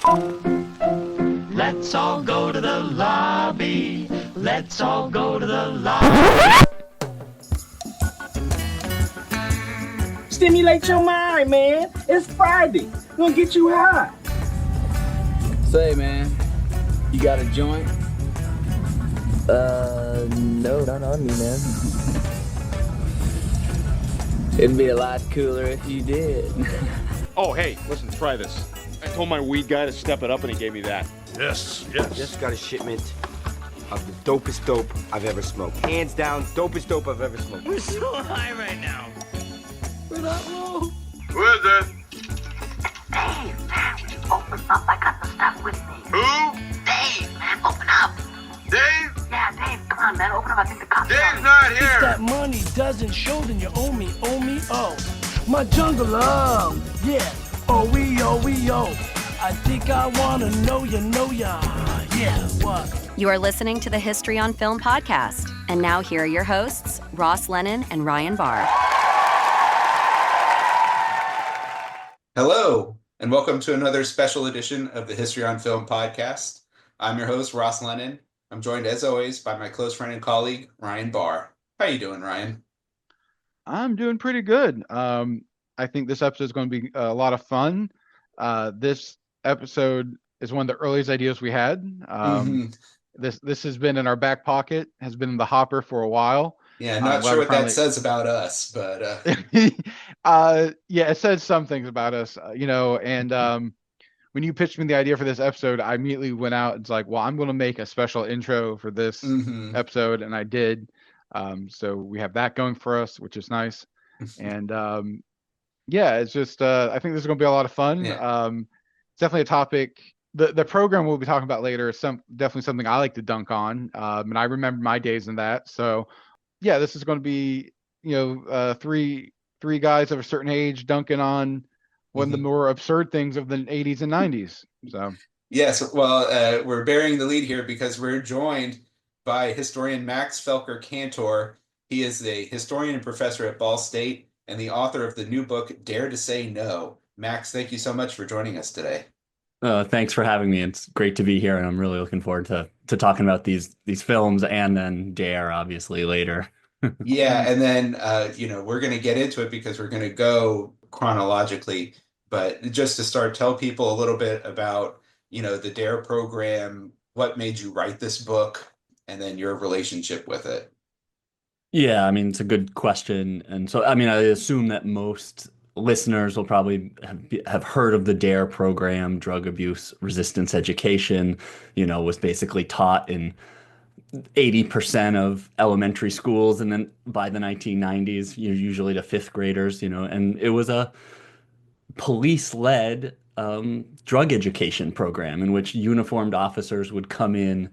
Let's all go to the lobby. Let's all go to the lobby. Stimulate your mind, man. It's Friday. Gonna get you high. Say, man, you got a joint? No, not on me, man. It'd be a lot cooler if you did. Oh, hey, listen, try this. I told my weed guy to step it up and he gave me that. Yes. Just got a shipment of the dopest dope I've ever smoked. Hands down, dopest dope I've ever smoked. We're so high right now. We're not low. Who is it? Dave, man, will you open up? I got the stuff with me. Who? Dave, man, open up. Dave? Yeah, Dave, come on, man, open up. I think the cops Dave's not If here. that money doesn't show, then you owe me, oh. My jungle love, yeah, oh, we, I think I wanna know ya, yeah, what? You are listening to the History on Film podcast. And now here are your hosts, Ross Lennon and Ryan Barr. Hello, and welcome to another special edition of the History on Film podcast. I'm your host, Ross Lennon. I'm joined, as always, by my close friend and colleague, Ryan Barr. How you doing, Ryan? I'm doing pretty good. I think this episode is going to be a lot of fun. This episode is one of the earliest ideas we had. This has been in our back pocket, has been in the hopper for a while. Yeah, not sure what that says about us, but yeah, it says some things about us, and when you pitched me the idea for this episode, I immediately went out and was like, well, I'm going to make a special intro for this episode, and I did. So we have that going for us, which is nice. And yeah, it's just I think this is going to be a lot of fun. Yeah. It's definitely a topic. The program we'll be talking about later is definitely something I like to dunk on, and I remember my days in that. So yeah, this is going to be three guys of a certain age dunking on one of the more absurd things of the 80s and 90s. So yes, well, we're bearing the lead here because we're joined by historian Max Felker-Kantor. He is a historian and professor at Ball State and the author of the new book, Dare to Say No. Max, thank you so much for joining us today. Thanks for having me. It's great to be here, and I'm really looking forward to talking about these films and then D.A.R.E. obviously later. Yeah, and then we're going to get into it because we're going to go chronologically. But just to start, tell people a little bit about the D.A.R.E. program, what made you write this book, and then your relationship with it. Yeah, I mean, it's a good question. And so, I mean, I assume that most listeners will probably have heard of the D.A.R.E. program. Drug abuse resistance education, was basically taught in 80% of elementary schools. And then by the 1990s, usually to fifth graders, and it was a police-led drug education program in which uniformed officers would come in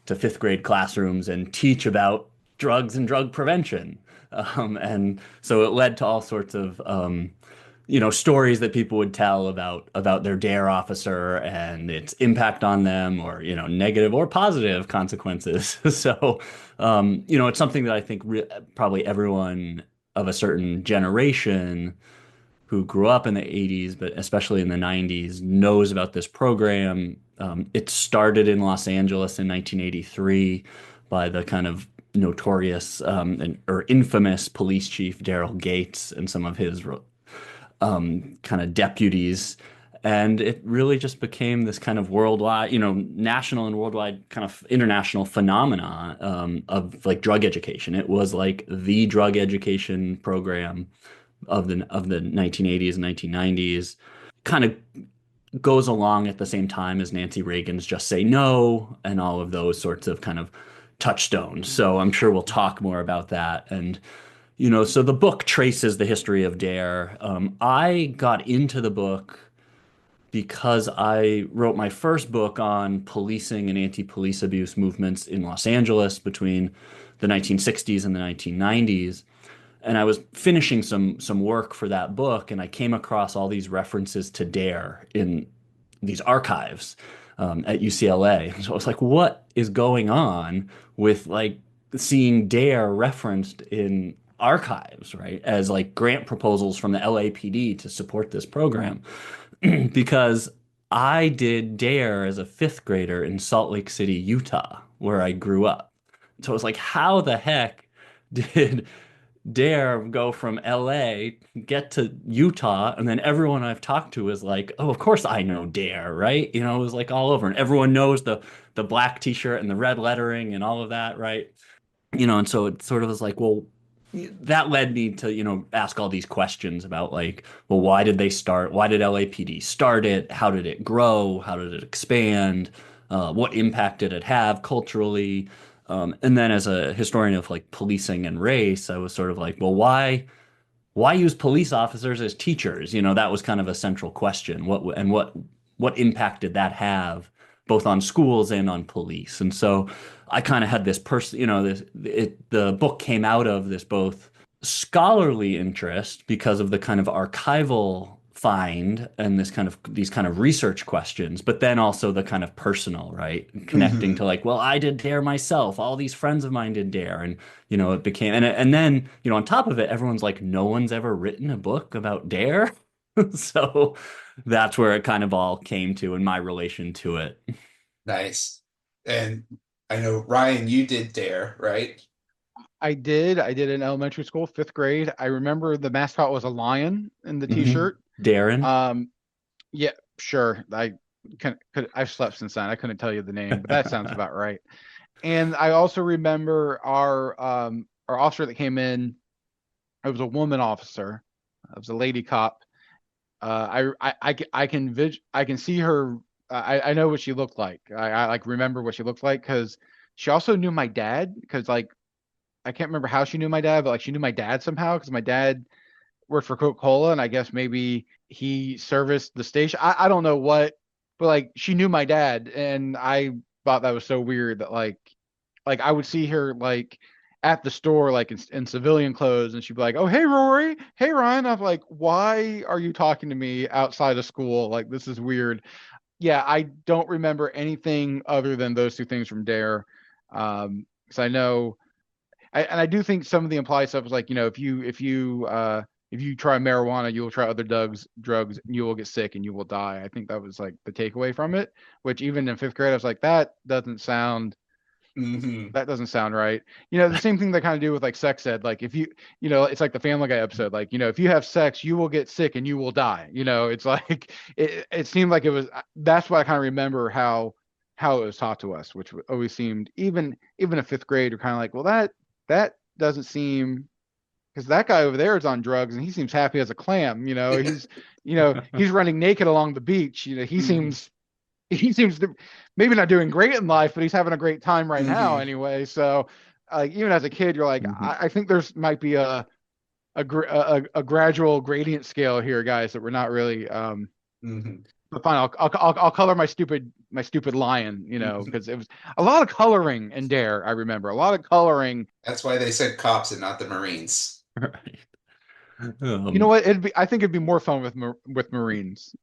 to fifth grade classrooms and teach about drugs and drug prevention. And so it led to all sorts of, stories that people would tell about their D.A.R.E. officer and its impact on them, or, negative or positive consequences. So, it's something that I think probably everyone of a certain generation who grew up in the 80s, but especially in the 90s, knows about this program. It started in Los Angeles in 1983 by the kind of notorious or infamous police chief Daryl Gates and some of his kind of deputies. And it really just became this kind of worldwide, national and worldwide kind of international phenomena of like drug education. It was like the drug education program of the 1980s and 1990s, kind of goes along at the same time as Nancy Reagan's Just Say No and all of those sorts of kind of touchstones. So I'm sure we'll talk more about that. And, so the book traces the history of D.A.R.E. I got into the book because I wrote my first book on policing and anti-police abuse movements in Los Angeles between the 1960s and the 1990s. And I was finishing some work for that book, and I came across all these references to D.A.R.E. in these archives at UCLA. So I was like, what is going on with like seeing D.A.R.E. referenced in archives, right, as like grant proposals from the LAPD to support this program? Because I did D.A.R.E as a fifth grader in Salt Lake City, Utah, where I grew up. So it was like, how the heck did D.A.R.E go from LA, get to Utah, and then everyone I've talked to is like, oh, of course I know D.A.R.E, right? It was like all over, and everyone knows the black t-shirt and the red lettering and all of that, right? And so it sort of was like, well, that led me to, ask all these questions about like, well, why did they start? Why did LAPD start it? How did it grow? How did it expand? What impact did it have culturally? And then as a historian of like policing and race, I was sort of like, well, why use police officers as teachers? That was kind of a central question. What impact did that have both on schools and on police? And so I kind of had this person, the book came out of this both scholarly interest because of the kind of archival find and these kind of research questions, but then also the kind of personal, right? Connecting to like, well, I did D.A.R.E myself. All these friends of mine did D.A.R.E. And, it became, and then, on top of it, everyone's like, no one's ever written a book about D.A.R.E. So that's where it kind of all came to in my relation to it. Nice. And I know, Ryan, you did D.A.R.E, right? I did in elementary school, fifth grade. I remember the mascot was a lion in the t-shirt. Darren. Yeah, sure. I've slept since then. I couldn't tell you the name, but that sounds about right. And I also remember our officer that came in. It was a woman officer. It was a lady cop. I can see her. I know what she looked like. I like remember what she looked like because she also knew my dad. Because like I can't remember how she knew my dad, but like she knew my dad somehow because my dad worked for Coca-Cola, and I guess maybe he serviced the station. I don't know what, but like she knew my dad, and I thought that was so weird that like I would see her like at the store like in civilian clothes, and she'd be like, "Oh, hey Rory, hey Ryan." I'm like, "Why are you talking to me outside of school? Like this is weird." Yeah, I don't remember anything other than those two things from D.A.R.E. Because I know, and I do think some of the implied stuff was like, if you try marijuana, you will try other drugs, and you will get sick and you will die. I think that was like the takeaway from it. Which even in fifth grade, I was like, that doesn't sound right. The same thing they kind of do with like sex ed. Like if it's like the Family Guy episode. Like if you have sex, you will get sick and you will die. It's like it seemed like it was. That's what I kind of remember how it was taught to us, which always seemed even in fifth grade, you're kind of like, well, that doesn't seem, because that guy over there is on drugs and he seems happy as a clam. He's running naked along the beach. He seems to maybe not doing great in life, but he's having a great time right now anyway. So even as a kid, you're like, I think there's might be a gradual gradient scale here, guys, that we're not really. But fine, I'll color my stupid lion, because it was a lot of coloring in D.A.R.E. I remember a lot of coloring. That's why they said cops and not the Marines. Right. You know what? I think it'd be more fun with Marines.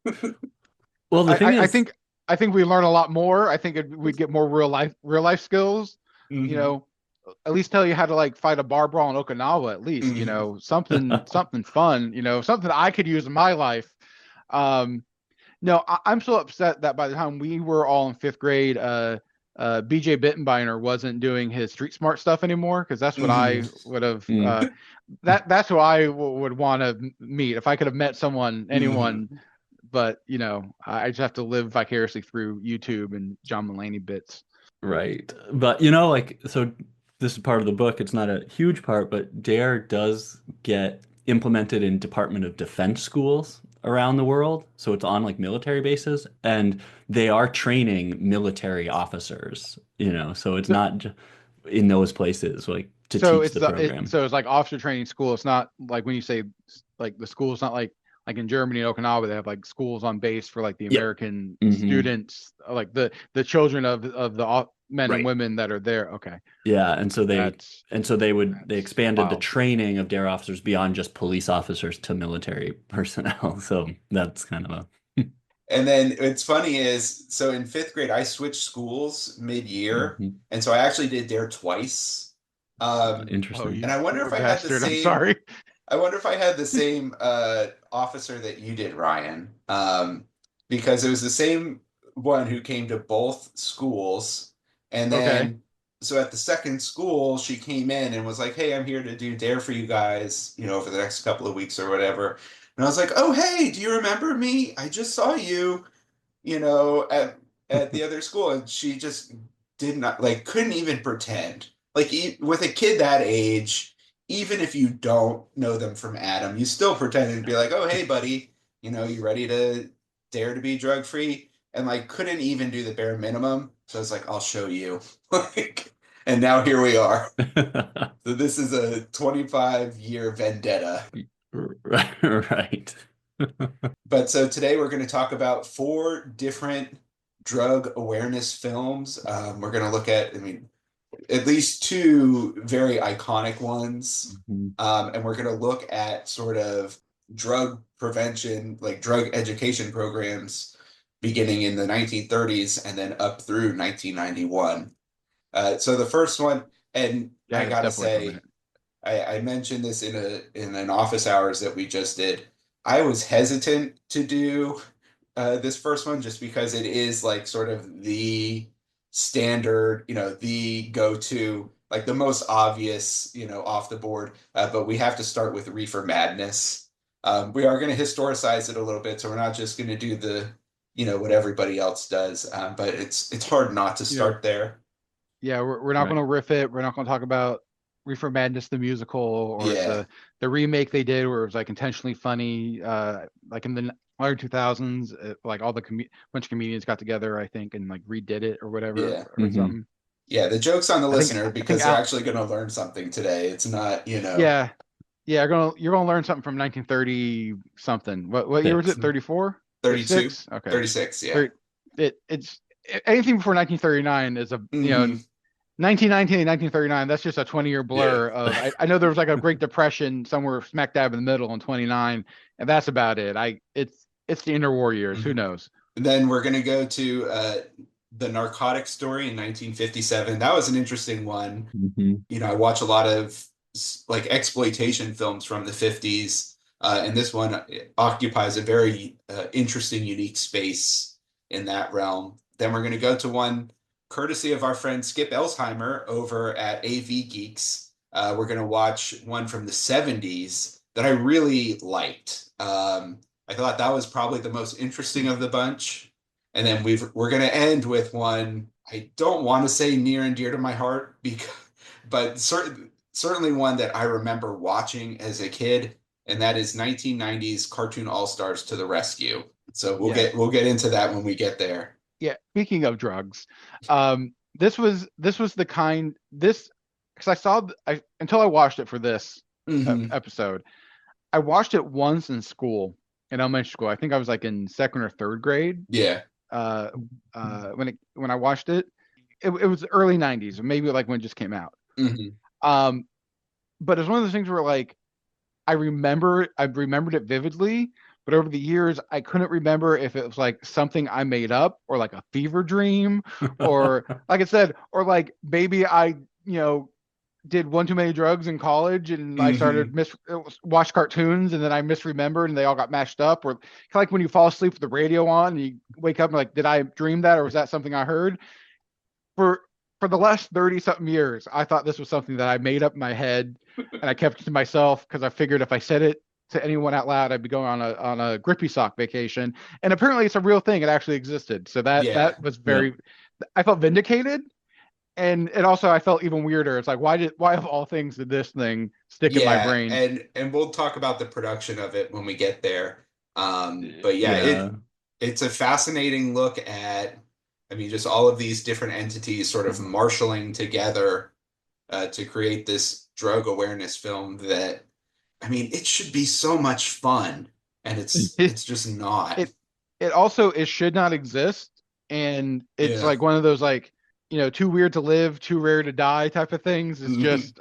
Well, the thing is, I think we learn a lot more. I think we'd get more real life skills. At least tell you how to like fight a bar brawl in Okinawa. At least something fun. Something I could use in my life. No, I'm so upset that by the time we were all in fifth grade, BJ Bittenbeiner wasn't doing his street smart stuff anymore, because that's what I would have. That's who I would want to meet if I could have met anyone. But I just have to live vicariously through YouTube and John Mulaney bits. Right, but so this is part of the book. It's not a huge part, but D.A.R.E does get implemented in Department of Defense schools around the world. So it's on like military bases, and they are training military officers, so it's not in those places like to teach the program. So it's like officer training school. It's not like when you say like the school, it's not like in Germany and Okinawa, they have like schools on base for like the American students, like the children of the men and women that are there. Okay. Yeah, and so they expanded the training of D.A.R.E officers beyond just police officers to military personnel. So that's kind of a. And then what's funny is, so in fifth grade, I switched schools mid-year, and so I actually did D.A.R.E twice. Interesting. And I wonder if I had the same. I'm sorry. I wonder if I had the same officer that you did, Ryan. because it was the same one who came to both schools. And Okay. then, so at the second school, she came in and was like, "Hey, I'm here to do D.A.R.E for you guys, over the next couple of weeks or whatever." And I was like, "Oh, hey, do you remember me? I just saw you, at the other school." And she just did not, like, couldn't even pretend. Like, with a kid that age, even if you don't know them from Adam, you still pretend and be like, "Oh, hey, buddy, you ready to dare to be drug free?" And like couldn't even do the bare minimum. So I was like, "I'll show you." Like, and now here we are. So this is a 25-year vendetta. Right. But so today we're going to talk about 4 different drug awareness films. We're going to look at, at least 2 very iconic ones. And we're going to look at sort of drug prevention, like drug education programs beginning in the 1930s and then up through 1991. So the first one, and I gotta say, I mentioned this in an office hours that we just did. I was hesitant to do this first one just because it is like sort of the standard, the go-to, like the most obvious, off the board. But we have to start with Reefer Madness. We are going to historicize it a little bit, so we're not just going to do the, what everybody else does. But it's hard not to start there. Yeah, we're not going to riff it. We're not going to talk about Reefer Madness the musical or the remake they did where it was like intentionally funny, like in the early 2000s, like all the bunch of comedians got together, I think, and like redid it or whatever or something. Yeah, the joke's on the listener because they're actually going to learn something today. It's not, Yeah, you're gonna learn something from 1930 something. What year was it? 34? 32? 36? Okay. 36, yeah. It's anything before 1939 is a 1919 and 1939. That's just a 20-year blur of. I know there was like a Great Depression somewhere smack dab in the middle in 29, and that's about it. It's the interwar years. Who knows? And then we're gonna go to the Narcotic Story in 1957. That was an interesting one. I watch a lot of like exploitation films from the 50s, and this one occupies a very interesting, unique space in that realm. Then we're going to go to one courtesy of our friend Skip Elsheimer over at AV Geeks. We're going to watch one from the 70s that I really liked. I thought that was probably the most interesting of the bunch. And then we're going to end with one I don't want to say near and dear to my heart, but certainly one that I remember watching as a kid, and that is 1990s Cartoon All-Stars to the Rescue. So we'll get into that when we get there. Yeah, speaking of drugs, this was the kind because until I watched it for this episode, I watched it once in school, in elementary school. I think I was like in 2nd or 3rd grade. Yeah. When I watched it, it was early 90s, or maybe like when it just came out. But it's one of those things where like I remembered it vividly, but over the years I couldn't remember if it was like something I made up or like a fever dream or like I said, or like maybe I did one too many drugs in college and I started watch cartoons and then I misremembered and they all got mashed up, or kind of like when you fall asleep with the radio on and you wake up and like, did I dream that or was that something I heard? For the last 30 something years, I thought this was something that I made up in my head and I kept it to myself because I figured if I said it to anyone out loud, I'd be going on a grippy sock vacation. And apparently it's a real thing. It actually existed. So that was very, I felt vindicated. And also I felt even weirder. It's like, why of all things did this thing stick in my brain? And we'll talk about the production of it when we get there. But it's a fascinating look at, just all of these different entities sort of marshaling together to create this drug awareness film that, it should be so much fun, and it's just not. It should not exist, and it's like one of those like, too weird to live, too rare to die type of things. It's just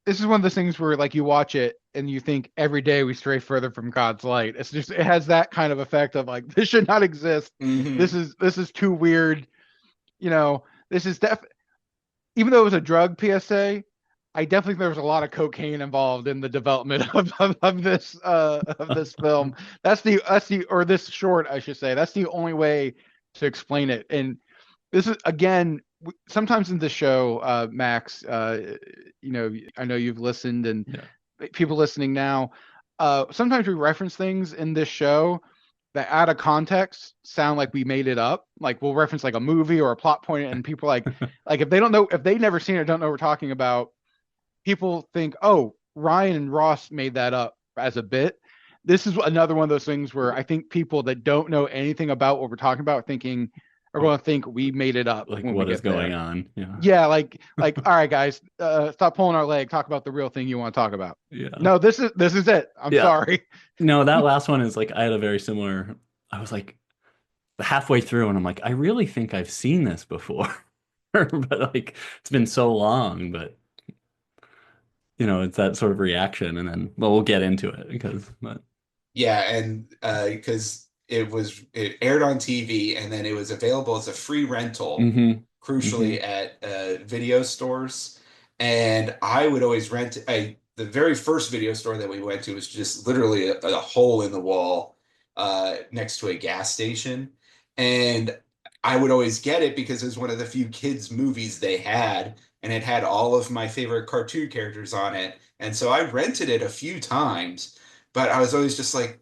this is one of those things where like you watch it and you think every day we stray further from God's light. It's just, it has that kind of effect of like, this should not exist. This is too weird. This is even though it was a drug PSA, I definitely think there was a lot of cocaine involved in the development of this film. That's the or this short, I should say. That's the only way to explain it. And this is again sometimes in the show, Max. You know, I know you've listened, and people listening now. Sometimes we reference things in this show that out of context sound like we made it up. Like we'll reference like a movie or a plot point, and people like if they don't know, if they've never seen it, don't know what we're talking about, people think, oh, Ryan and Ross made that up as a bit. This is another one of those things where I think people that don't know anything about what we're talking about are going to think we made it up. Like when what we is get going there. on? Yeah, like all right, guys, stop pulling our leg. Talk about the real thing you want to talk about. Yeah. No, this is it. I'm sorry. No, that last one is like I had a very similar. I was like halfway through, and I'm like, I really think I've seen this before, but like it's been so long. But you know, it's that sort of reaction, and then we'll get into it but Yeah, and because it aired on TV, and then it was available as a free rental, crucially at video stores. And I would always rent. The very first video store that we went to was just literally a hole in the wall next to a gas station, and I would always get it because it was one of the few kids movies they had, and it had all of my favorite cartoon characters on it. And so I rented it a few times, but I was always just like,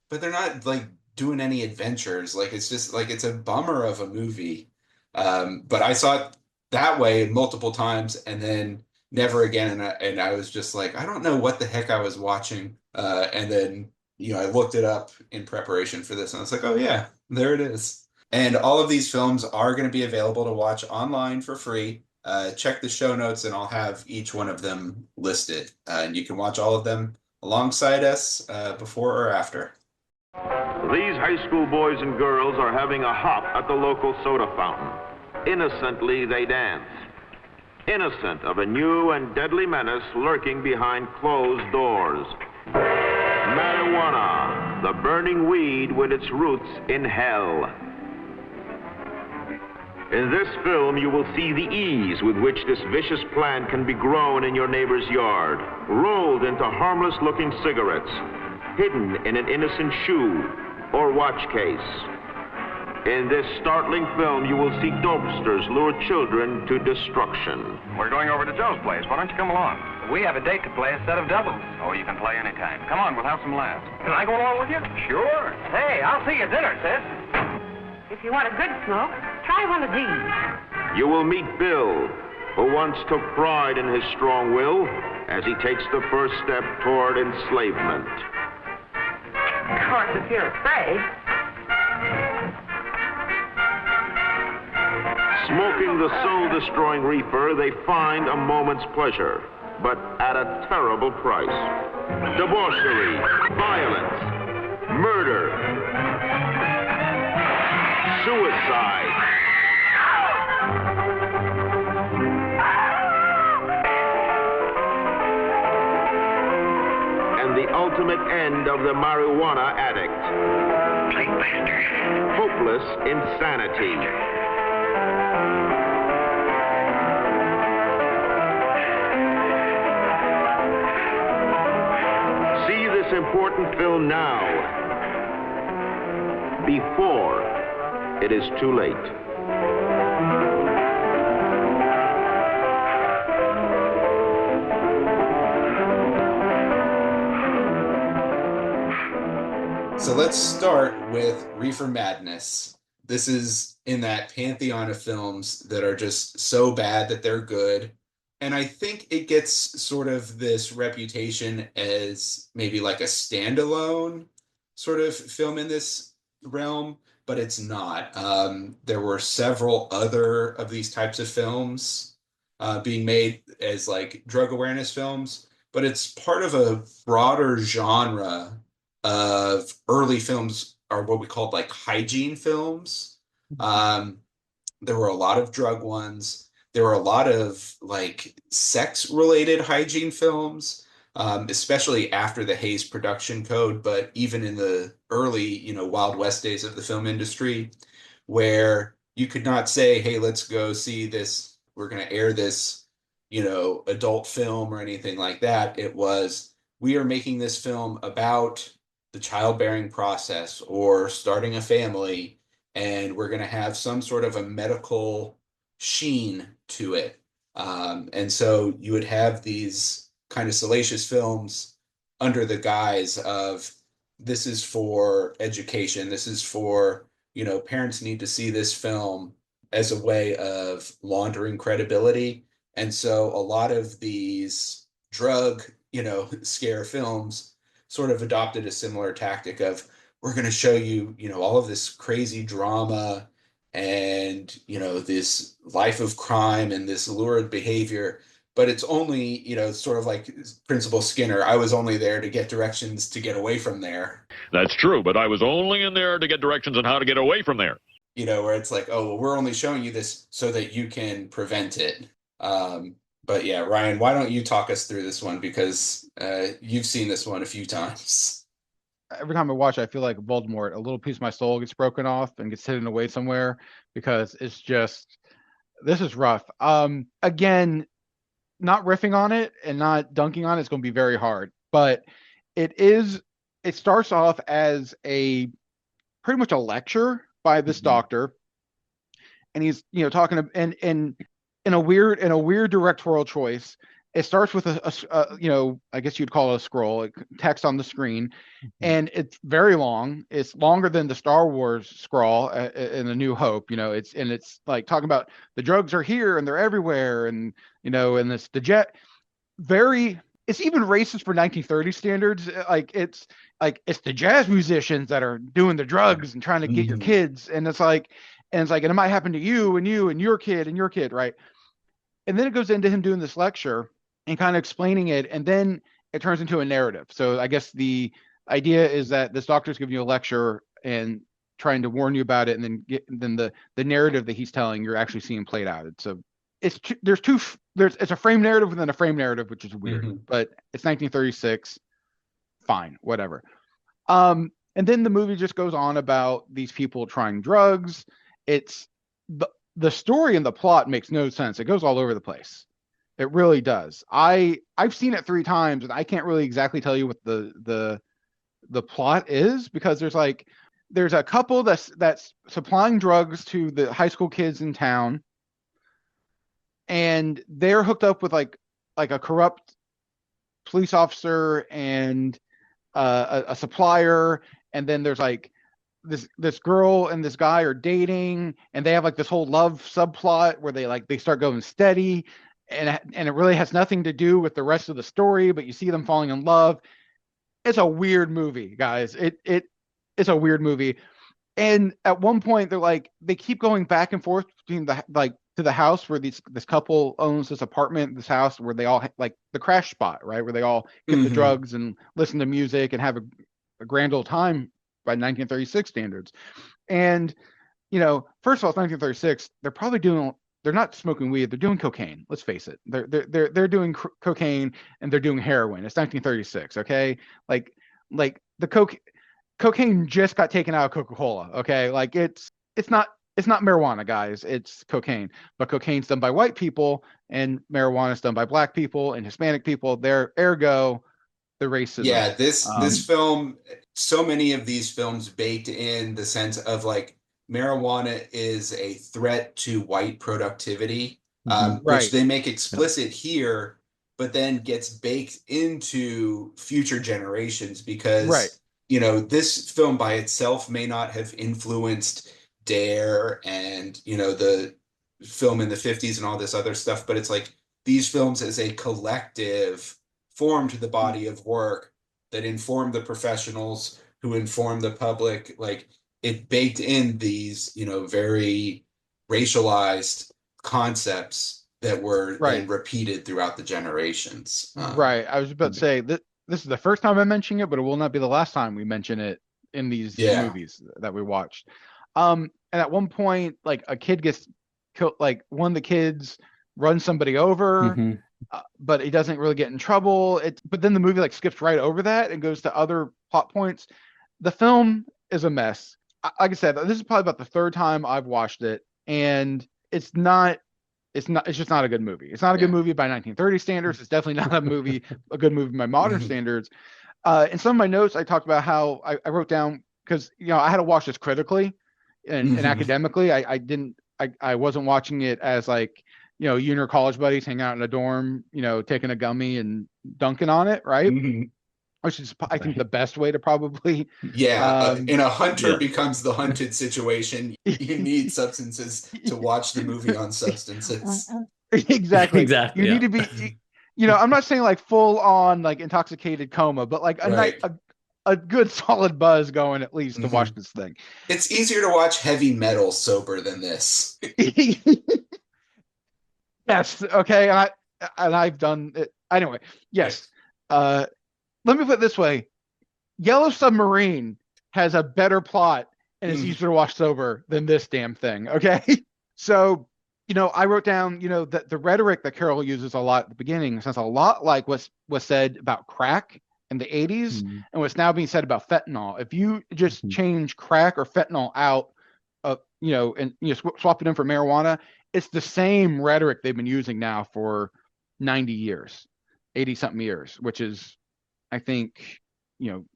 but they're not like doing any adventures. Like it's just like it's a bummer of a movie. But I saw it that way multiple times, and then never again. And I was just like, I don't know what the heck I was watching. And then I looked it up in preparation for this, and I was like, oh yeah, there it is. And all of these films are going to be available to watch online for free. Check the show notes, and I'll have each one of them listed. And you can watch all of them alongside us before or after. These high school boys and girls are having a hop at the local soda fountain. Innocently, they dance. Innocent of a new and deadly menace lurking behind closed doors. Marijuana, the burning weed with its roots in hell. In this film, you will see the ease with which this vicious plant can be grown in your neighbor's yard, rolled into harmless-looking cigarettes, hidden in an innocent shoe or watch case. In this startling film, you will see dopesters lure children to destruction. We're going over to Joe's place. Why don't you come along? We have a date to play a set of doubles. Oh, you can play anytime. Come on, we'll have some laughs. Can I go along with you? Sure. Hey, I'll see you at dinner, sis. If you want a good smoke, try one of these. You will meet Bill, who once took pride in his strong will as he takes the first step toward enslavement. Of course, if you're afraid. Smoking the soul-destroying reefer, they find a moment's pleasure, but at a terrible price. Debauchery, violence, murder, suicide. And the ultimate end of the marijuana addict. Hopeless insanity. See this important film now, before it is too late. So let's start with Reefer Madness. This is in that pantheon of films that are just so bad that they're good. And I think it gets sort of this reputation as maybe like a standalone sort of film in this realm, but it's not. There were several other of these types of films being made as like drug awareness films, but it's part of a broader genre of early films, are what we called like hygiene films. There were a lot of drug ones. There were a lot of like sex-related hygiene films, especially after the Hays Production Code, but even in the early, Wild West days of the film industry, where you could not say, hey, let's go see this, we're going to air this adult film or anything like that. It was, we are making this film about the childbearing process or starting a family, and we're going to have some sort of a medical sheen to it. And so you would have these kind of salacious films under the guise of, this is for education. This is for, parents need to see this film as a way of laundering credibility. And so a lot of these drug, scare films sort of adopted a similar tactic of, we're going to show you, all of this crazy drama and, this life of crime and this lurid behavior. But it's only, sort of like Principal Skinner, I was only there to get directions to get away from there. That's true, but I was only in there to get directions on how to get away from there. Where it's like, oh, well, we're only showing you this so that you can prevent it. But yeah, Ryan, why don't you talk us through this one? Because you've seen this one a few times. Every time I watch it, I feel like Voldemort, a little piece of my soul gets broken off and gets hidden away somewhere, because it's just, this is rough. Again, not riffing on it and not dunking on it is going to be very hard, but it starts off as a pretty much a lecture by this doctor, and he's talking to, and in a weird directorial choice. It starts with a I guess you'd call it a scroll, text on the screen, and it's very long. It's longer than the Star Wars scroll in A New Hope. It's like talking about the drugs are here and they're everywhere, and and it's it's even racist for 1930 standards. It's the jazz musicians that are doing the drugs and trying to get your kids, and it might happen to you and your kid, right? And then it goes into him doing this lecture and kind of explaining it, and then it turns into a narrative. So I guess the idea is that this doctor's giving you a lecture and trying to warn you about it, and then the narrative that he's telling, you're actually seeing played out. It's a frame narrative within a frame narrative, which is weird, but it's 1936. Fine, whatever. And then the movie just goes on about these people trying drugs. It's the story and the plot makes no sense. It goes all over the place. It really does. I've seen it 3 times, and I can't really exactly tell you what the plot is, because there's a couple that's supplying drugs to the high school kids in town, and they're hooked up with like a corrupt police officer and a supplier, and then there's this girl and this guy are dating, and they have this whole love subplot where they start going steady, and it really has nothing to do with the rest of the story, but you see them falling in love. It's a weird movie, guys. It's a weird movie. And at one point they keep going back and forth between to the house where this couple owns this apartment, this house where they all the crash spot, right? Where they all get the drugs and listen to music and have a grand old time by 1936 standards. And, first of all, it's 1936. They're not smoking weed. They're doing cocaine. Let's face it. They're doing cocaine, and they're doing heroin. It's 1936. Okay. The cocaine just got taken out of Coca-Cola. Okay. It's not marijuana, guys. It's cocaine, but cocaine's done by white people and marijuana is done by black people and Hispanic people. Ergo the racism. Yeah. This film, so many of these films baked in the sense of marijuana is a threat to white productivity, which they make explicit here, but then gets baked into future generations because, this film by itself may not have influenced D.A.R.E. and, the film in the 50s and all this other stuff, but it's these films as a collective formed the body of work that informed the professionals who informed the public. It baked in these, very racialized concepts that were then repeated throughout the generations. Right. I was about to say that this is the first time I'm mentioning it, but it will not be the last time we mention it in these movies that we watched. And at one point, a kid gets killed. One of the kids runs somebody over, but he doesn't really get in trouble. But then the movie skips right over that and goes to other plot points. The film is a mess. Like I said, this is probably about the 3rd time I've watched it, and it's not it's just not a good movie. It's not a good movie by 1930 standards. It's definitely not a good movie by modern standards. In some of my notes, I talked about how I wrote down, because I had to watch this critically and academically. I wasn't watching it as like, you and your college buddies hanging out in a dorm, taking a gummy and dunking on it, right? Which is, I think, the best way to probably. In a hunter becomes the hunted situation, you need substances to watch the movie on substances. Exactly. Exactly. You need to be, I'm not saying like full on like intoxicated coma, but like a good solid buzz going at least to watch this thing. It's easier to watch heavy metal sober than this. Yes. Okay. And I've done it anyway. Yes. Let me put it this way. Yellow Submarine has a better plot and it's easier to watch sober than this damn thing. Okay. So, I wrote down, that the rhetoric that Carol uses a lot at the beginning sounds a lot like what's said about crack in the 80s and what's now being said about fentanyl. If you just change crack or fentanyl out, and swap it in for marijuana, it's the same rhetoric they've been using now for 90 years, 80 something years, which is, I think,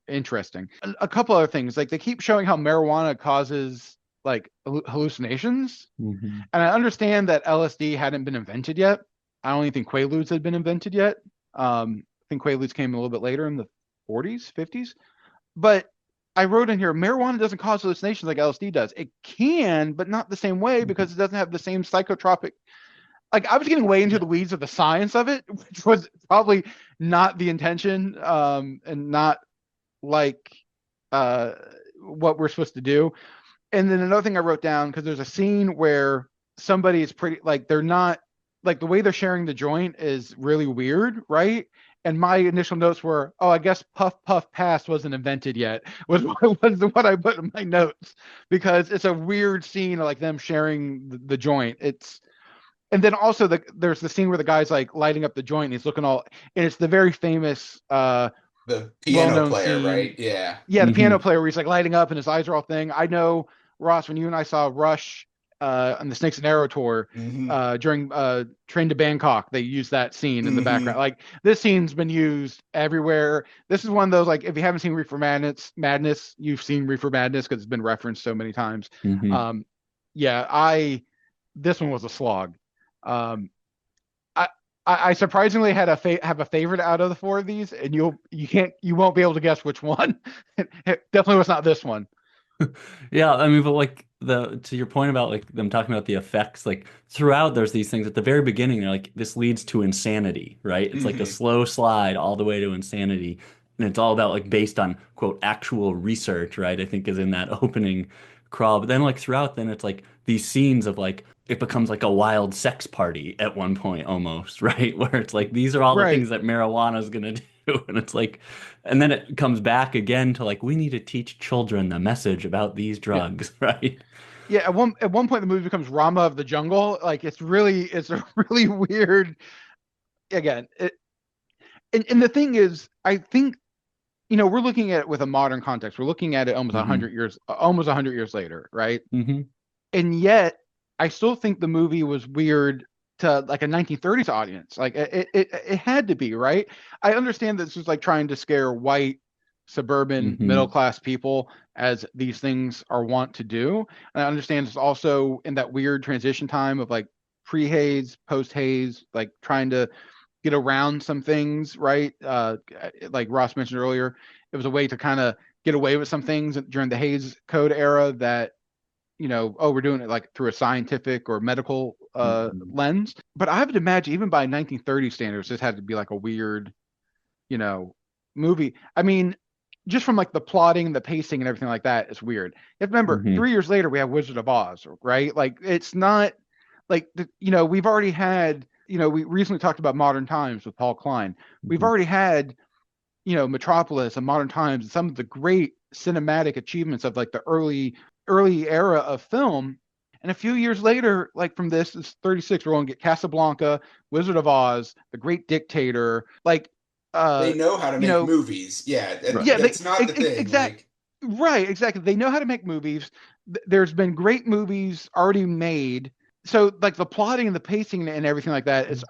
interesting. A couple other things, like they keep showing how marijuana causes like hallucinations. And I understand that LSD hadn't been invented yet. I don't even think Quaaludes had been invented yet. I think Quaaludes came a little bit later in the 40s, 50s. But I wrote in here, marijuana doesn't cause hallucinations like LSD does. It can, but not the same way because it doesn't have the same psychotropic. Like I was getting way into the weeds of the science of it, which was probably not the intention, and not like what we're supposed to do. And then another thing I wrote down, because there's a scene where somebody is pretty, like they're not, like the way they're sharing the joint is really weird, right? And my initial notes were, I guess Puff Puff Pass wasn't invented yet, was what I put in my notes, because it's a weird scene of like them sharing the joint. And then also there's the scene where the guy's like lighting up the joint and he's looking all, and it's the very famous the piano player, scene. Right? Yeah. Yeah, the piano player where he's like lighting up and his eyes are all thing. I know, Ross, when you and I saw Rush on the Snakes and Arrow tour during Train to Bangkok, they used that scene in the background. Like this scene's been used everywhere. This is one of those, like, if you haven't seen Reefer Madness, you've seen Reefer Madness because it's been referenced so many times. This one was a slog. I surprisingly had have a favorite out of the four of these, and you won't be able to guess which one. It definitely was not this one. Yeah, I mean, but like to your point about like them talking about the effects, like throughout there's these things at the very beginning, they're like, this leads to insanity, right? It's like a slow slide all the way to insanity. And it's all about like based on quote actual research, right? I think is in that opening crawl. But then like throughout, then it's like these scenes of like it becomes like a wild sex party at one point almost, right? Where it's like these are all the things that marijuana is gonna do. And it's like, and then it comes back again to like, we need to teach children the message about these drugs, right? Yeah, at one point the movie becomes Rama of the Jungle. Like it's a really weird. Again, and the thing is, I think, we're looking at it with a modern context. We're looking at it almost 100 years later, right? And yet, I still think the movie was weird to like a 1930s audience. Like it had to be, right? I understand that this was like trying to scare white suburban middle class people, as these things are wont to do. And I understand it's also in that weird transition time of like pre-haze, post-haze, like trying to get around some things, right? Like Ross mentioned earlier, it was a way to kind of get away with some things during the Hays Code era that, we're doing it like through a scientific or medical lens. But I would imagine even by 1930 standards, this had to be like a weird, movie. I mean, just from like the plotting, the pacing and everything like that, it's weird. You have to remember, 3 years later, we have Wizard of Oz, right? Like, it's not like, we've already had, we recently talked about Modern Times with Paul Klein. We've already had, Metropolis and Modern Times, and some of the great cinematic achievements of like the early era of film. And a few years later, like from this, it's 36, we're going to get Casablanca, Wizard of Oz, The Great Dictator. Like, they know how to make movies. That's not the thing. Exactly. Right, exactly. They know how to make movies. There's been great movies already made so like the plotting and the pacing and everything like that is,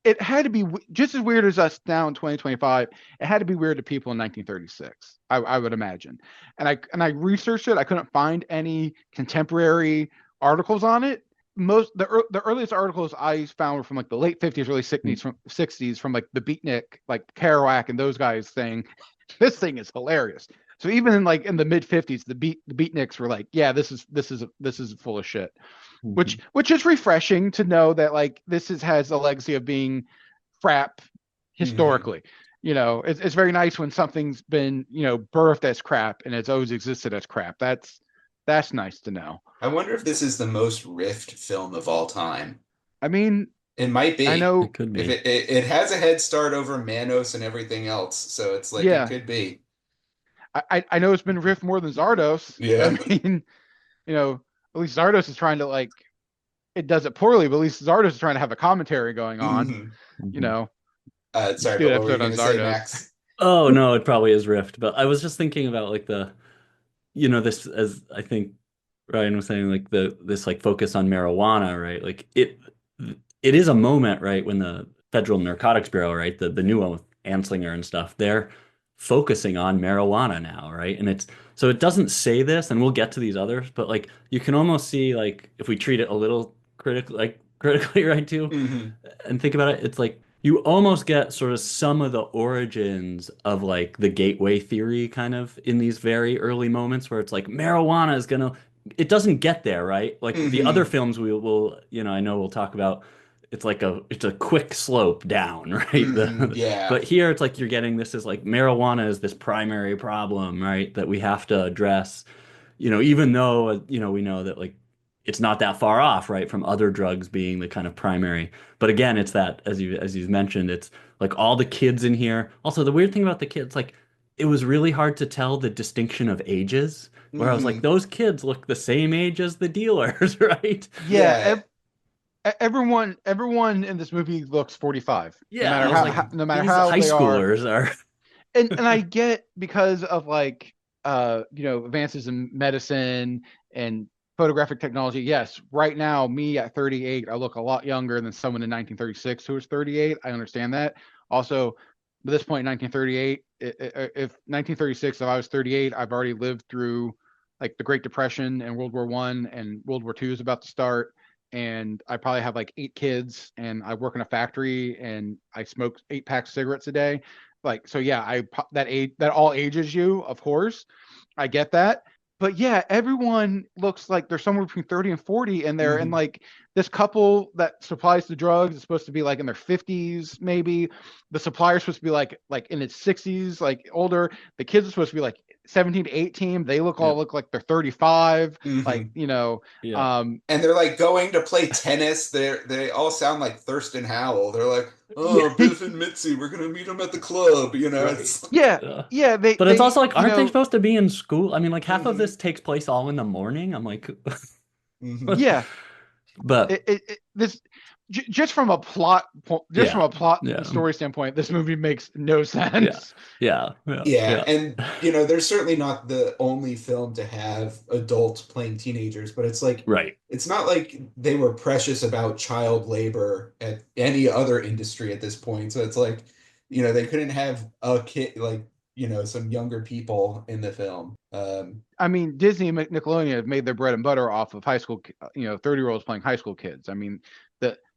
it had to be just as weird as us now in 2025. It had to be weird to people in 1936, I would imagine. And I researched it. I couldn't find any contemporary articles on it. The earliest articles I found were from like the late 50s, early 60s from like the Beatnik, like Kerouac and those guys saying this thing is hilarious. So even in like in the mid 50s, the Beatniks were like, yeah, this is full of shit. Which is refreshing to know that like this has a legacy of being crap historically. It's very nice when something's been birthed as crap and it's always existed as crap. That's nice to know. I wonder if this is the most riffed film of all time. I mean, it might be. I know it could be. If it has a head start over Manos and everything else, so it's like it could be. I know it's been riffed more than Zardos. Yeah. I mean, at least Zardos is trying to like, it does it poorly, but at least Zardos is trying to have a commentary going on. Sorry, but what were you going to say, Max? Oh no, it probably is riffed, but I was just thinking about like this, as I think Ryan was saying, like this like focus on marijuana, right? Like it is a moment, right, when the Federal Narcotics Bureau, right, the new one with Anslinger and stuff, they're focusing on marijuana now, right? And so it doesn't say this, and we'll get to these others, but like you can almost see, like, if we treat it a little critically, right, too, and think about it, it's like you almost get sort of some of the origins of like the gateway theory kind of in these very early moments where it's like marijuana is gonna, it doesn't get there, right? Like the other films we will, I know we'll talk about, it's a quick slope down, right? Yeah. But here it's like you're getting this is like marijuana is this primary problem, right? That we have to address, even though, we know that like it's not that far off, right, from other drugs being the kind of primary. But again, it's that, as you've mentioned, it's like all the kids in here. Also, the weird thing about the kids, like it was really hard to tell the distinction of ages, where I was like, those kids look the same age as the dealers, right? Yeah. Everyone in this movie looks 45. Yeah, no matter how high they schoolers are. And I get, because of like advances in medicine and photographic technology. Yes, right now, me at 38, I look a lot younger than someone in 1936 who was 38. I understand that. Also, at this point in 1938, if 1936, if I was 38, I've already lived through like the Great Depression and World War I, and World War II is about to start. And I probably have like 8 kids, and I work in a factory, and I smoke 8 packs of cigarettes a day. Like, so yeah, that all ages you, of course. I get that. But yeah, everyone looks like they're somewhere between 30 and 40, and they're in like this couple that supplies the drugs is supposed to be like in their 50s, maybe. The supplier's supposed to be like in its 60s, like older. The kids are supposed to be like 17 to 18. They look like they're 35, like, and they're like going to play tennis. They all sound like Thurston Howell. They're like, oh, Biff and Mitzi, we're gonna meet them at the club, It's, But it's also like, aren't they supposed to be in school? I mean, like half of this takes place all in the morning. I'm like, yeah, but this just from a plot story standpoint, this movie makes no sense. Yeah. And there's certainly not the only film to have adults playing teenagers, but it's like, right, it's not like they were precious about child labor at any other industry at this point. So it's like, they couldn't have a kid, like, some younger people in the film. I mean, Disney and Nickelodeon have made their bread and butter off of high school, 30-year-olds playing high school kids. I mean,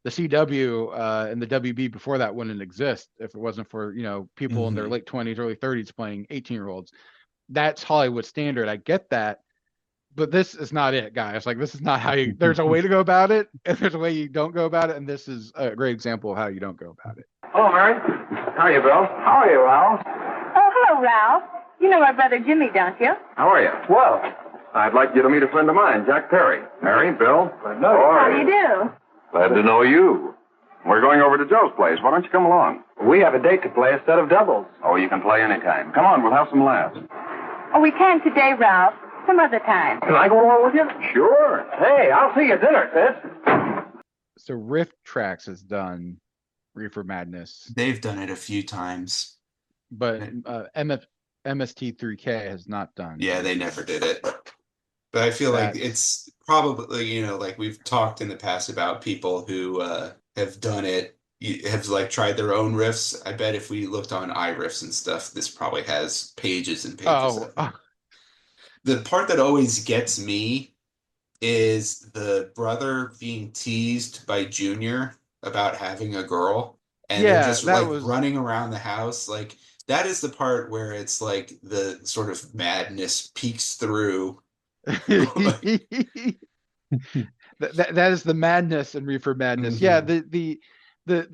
the CW and the WB before that wouldn't exist if it wasn't for, people in their late 20s, early 30s playing 18-year-olds. That's Hollywood standard. I get that. But this is not it, guys. Like, this is not how there's a way to go about it, and there's a way you don't go about it, and this is a great example of how you don't go about it. Hello, Mary. How are you, Bill? How are you, Ralph? Oh, hello, Ralph. You know my brother Jimmy, don't you? How are you? Well, I'd like you to meet a friend of mine, Jack Perry. Mary, Bill. How do you do? Glad to know you. We're going over to Joe's place. Why don't you come along? We have a date to play a set of doubles. Oh, you can play anytime. Come on, we'll have some laughs. Oh, we can't today, Ralph. Some other time. Can I go along with you? Sure. Hey, I'll see you at dinner, sis. So Riff Tracks has done Reefer Madness. They've done it a few times. But MST3K has not done. Yeah, they never did it. But I feel like it's probably, you know, like we've talked in the past about people who have done it, have like tried their own riffs. I bet if we looked on iRiffs and stuff, this probably has pages and pages of it. The part that always gets me is the brother being teased by Junior about having a girl, and they're just like running around the house. Like that is the part where it's like the sort of madness peeks through. that is the madness in Reefer Madness. Yeah, the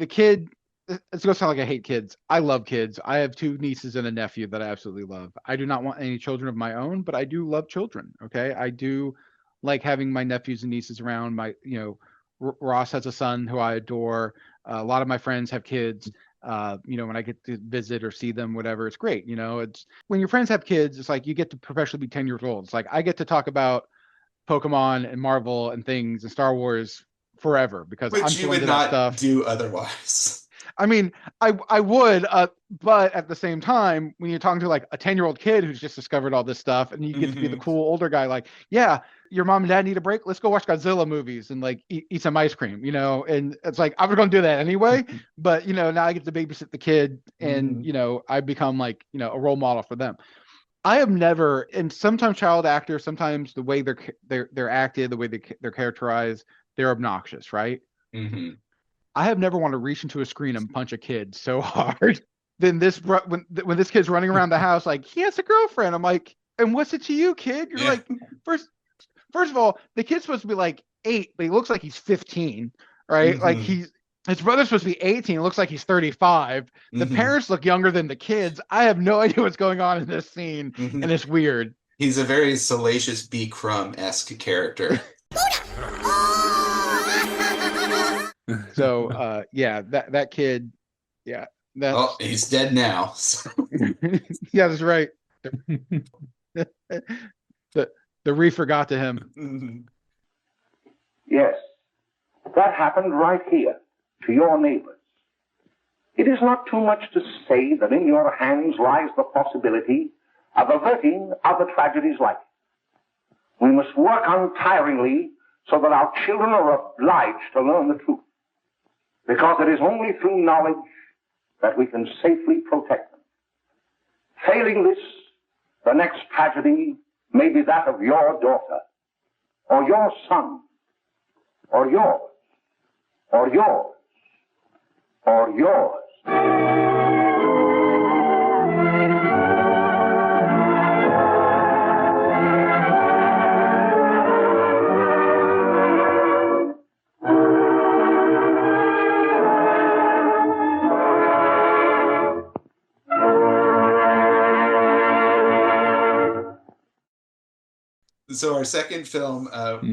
kid. It's gonna sound like I hate kids. I love kids. I have 2 nieces and a nephew that I absolutely love. I do not want any children of my own, but I do love children. Okay, I do like having my nephews and nieces around. My, you know, Ross has a son who I adore. A lot of my friends have kids. You know, when I get to visit or see them, whatever, it's great. You know, it's when your friends have kids, it's like you get to professionally be 10 years old. It's like I get to talk about Pokemon and Marvel and things and Star Wars forever because I'm you would not do otherwise. I mean, I would, but at the same time, when you're talking to like a 10-year-old kid who's just discovered all this stuff, and you get to be the cool older guy, like, yeah, your mom and dad need a break. Let's go watch Godzilla movies and like eat some ice cream, you know. And it's like I was going to do that anyway, but you know, now I get to babysit the kid, and you know, I become like, you know, a role model for them. I have never, and sometimes child actors, sometimes the way they're acted, the way they're characterized, they're obnoxious, right? Mm-hmm. I have never wanted to reach into a screen and punch a kid so hard. Then when this kid's running around the house like he has a girlfriend, I'm like, and what's it to you, kid? You're like, first of all, the kid's supposed to be like 8, but he looks like he's 15, right? Like his brother's supposed to be 18. It looks like he's 35. The parents look younger than the kids. I have no idea what's going on in this scene, and it's weird. He's a very Salacious B. Crumb-esque character. So yeah, that kid, yeah. Oh, he's dead now. So. Yeah, that's right. The reefer got to him. Yes, that happened right here, to your neighbors. It is not too much to say that in your hands lies the possibility of averting other tragedies like it. We must work untiringly so that our children are obliged to learn the truth, because it is only through knowledge that we can safely protect them. Failing this, the next tragedy may be that of your daughter, or your son, or yours, or yours, or yours. So our second film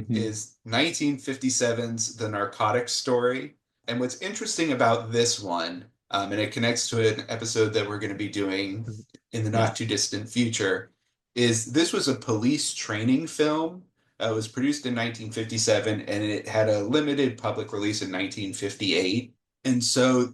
is 1957's The Narcotics Story. And what's interesting about this one, and it connects to an episode that we're going to be doing in the not too distant future, is this was a police training film. It was produced in 1957, and it had a limited public release in 1958. And so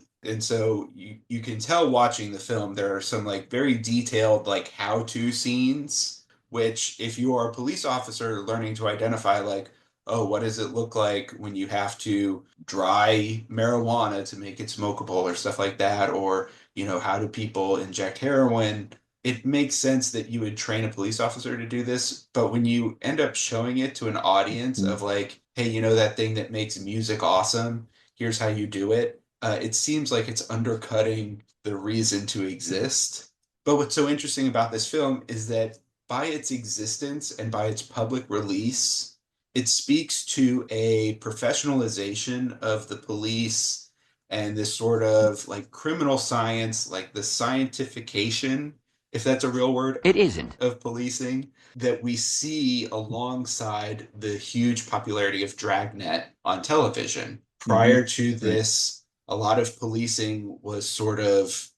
you can tell watching the film, there are some like very detailed like how-to scenes, which if you are a police officer learning to identify like, oh, what does it look like when you have to dry marijuana to make it smokable or stuff like that, or, you know, how do people inject heroin? It makes sense that you would train a police officer to do this, but when you end up showing it to an audience of like, hey, you know that thing that makes music awesome? Here's how you do it. It seems like it's undercutting the reason to exist. But what's so interesting about this film is that by its existence and by its public release, it speaks to a professionalization of the police and this sort of like criminal science, like the scientification, if that's a real word. It isn't. Of policing that we see alongside the huge popularity of Dragnet on television. Prior to this, a lot of policing was sort of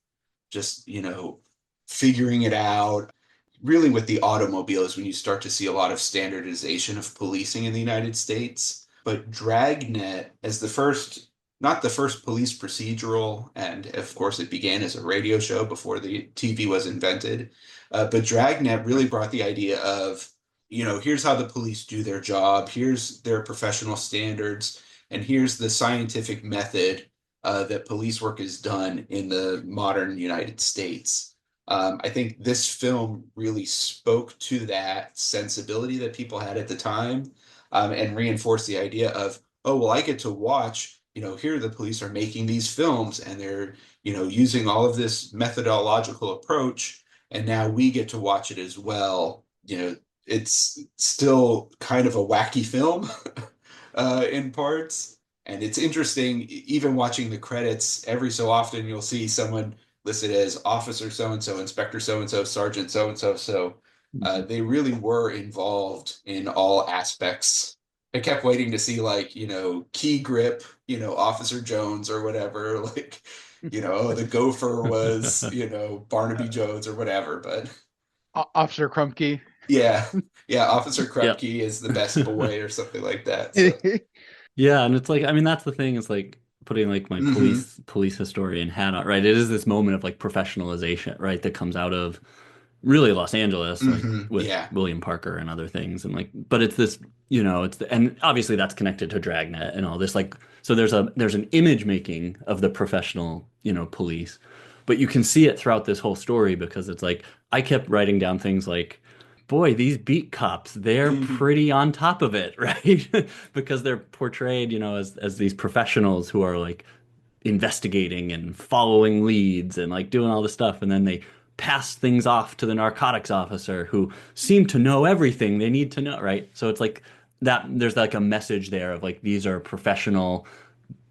just, you know, figuring it out. Really with the automobile is when you start to see a lot of standardization of policing in the United States. But Dragnet as the first, not the first police procedural, and of course it began as a radio show before the TV was invented, but Dragnet really brought the idea of here's how the police do their job, here's their professional standards, and here's the scientific method that police work is done in the modern United States. I think this film really spoke to that sensibility that people had at the time, and reinforced the idea of, oh, well, I get to watch, here the police are making these films and they're, using all of this methodological approach, and now we get to watch it as well. It's still kind of a wacky film in parts. And it's interesting, even watching the credits, every so often you'll see someone listed as Officer so-and-so, Inspector so-and-so, Sergeant so-and-so. So they really were involved in all aspects. I kept waiting to see, like, Key Grip, Officer Jones or whatever, like, the gopher was, Barnaby Jones or whatever, but... Officer Krupke. Yeah, Officer Krupke is the best boy or something like that. So. Yeah, and it's like, I mean, that's the thing. It's like putting like my police historian hat on, right? It is this moment of like professionalization, right, that comes out of really Los Angeles, like, with William Parker and other things, and like, but it's this, and obviously that's connected to Dragnet and all this, like, so there's an image making of the professional, police, but you can see it throughout this whole story because it's like I kept writing down things like, boy, these beat cops, they're pretty on top of it, right? Because they're portrayed, as these professionals who are like investigating and following leads and like doing all this stuff. And then they pass things off to the narcotics officer who seem to know everything they need to know, right? So it's like that there's like a message there of like, these are professional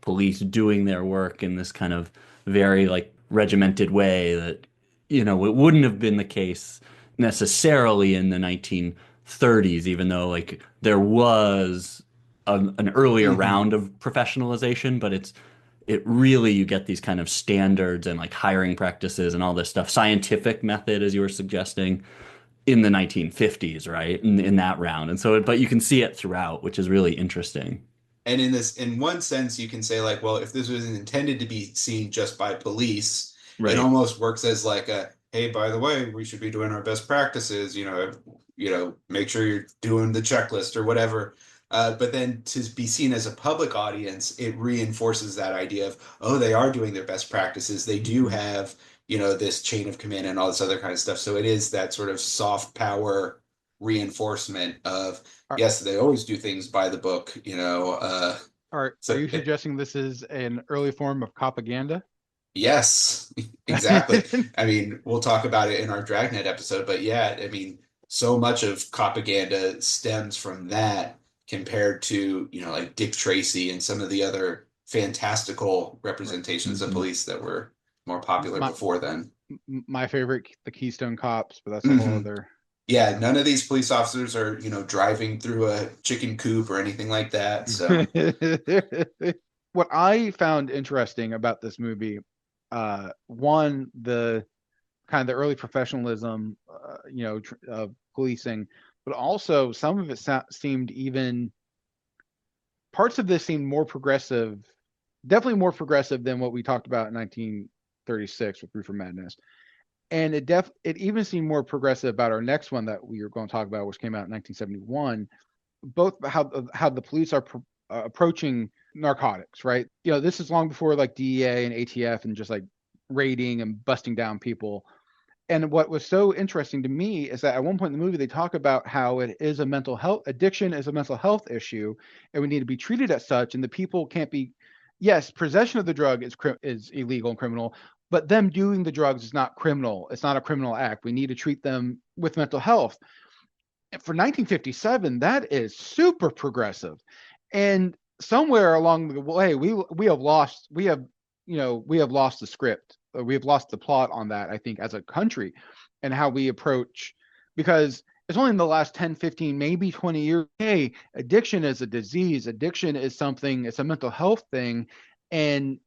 police doing their work in this kind of very like regimented way that, it wouldn't have been the case necessarily in the 1930s, even though like there was an earlier round of professionalization, but it really, you get these kind of standards and like hiring practices and all this stuff, scientific method, as you were suggesting, in the 1950s, right? In that round. And so, but you can see it throughout, which is really interesting. And in one sense, you can say like, well, if this was intended to be seen just by police, right, it almost works as like a, hey, by the way, we should be doing our best practices, make sure you're doing the checklist or whatever. But then to be seen as a public audience, it reinforces that idea of, oh, they are doing their best practices. They do have, this chain of command and all this other kind of stuff. So it is that sort of soft power reinforcement of, yes, they always do things by the book, Are you suggesting this is an early form of propaganda? Yes, exactly. I mean, we'll talk about it in our Dragnet episode, but yeah, I mean, so much of propaganda stems from that compared to, like Dick Tracy and some of the other fantastical representations of police that were more popular before then. My favorite, the Keystone Cops, but that's a whole other... Yeah, none of these police officers are, driving through a chicken coop or anything like that, so... What I found interesting about this movie, one, the kind of the early professionalism, of policing, but also some of it seemed even, parts of this seemed more progressive, definitely more progressive than what we talked about in 1936 with Roofer Madness. And it even seemed more progressive about our next one that we are going to talk about, which came out in 1971, both how the police are approaching narcotics, right? This is long before like DEA and ATF and just like raiding and busting down people. And what was so interesting to me is that at one point in the movie, they talk about how it is a mental health, addiction is a mental health issue, and we need to be treated as such. And the people can't be, yes, possession of the drug is illegal and criminal, but them doing the drugs is not criminal. It's not a criminal act. We need to treat them with mental health. And for 1957, that is super progressive. And somewhere along the way, we have lost the script. We have lost the plot on that, I think, as a country, and how we approach, because it's only in the last 10, 15, maybe 20 years, hey, addiction is a disease. Addiction is something, it's a mental health thing. And,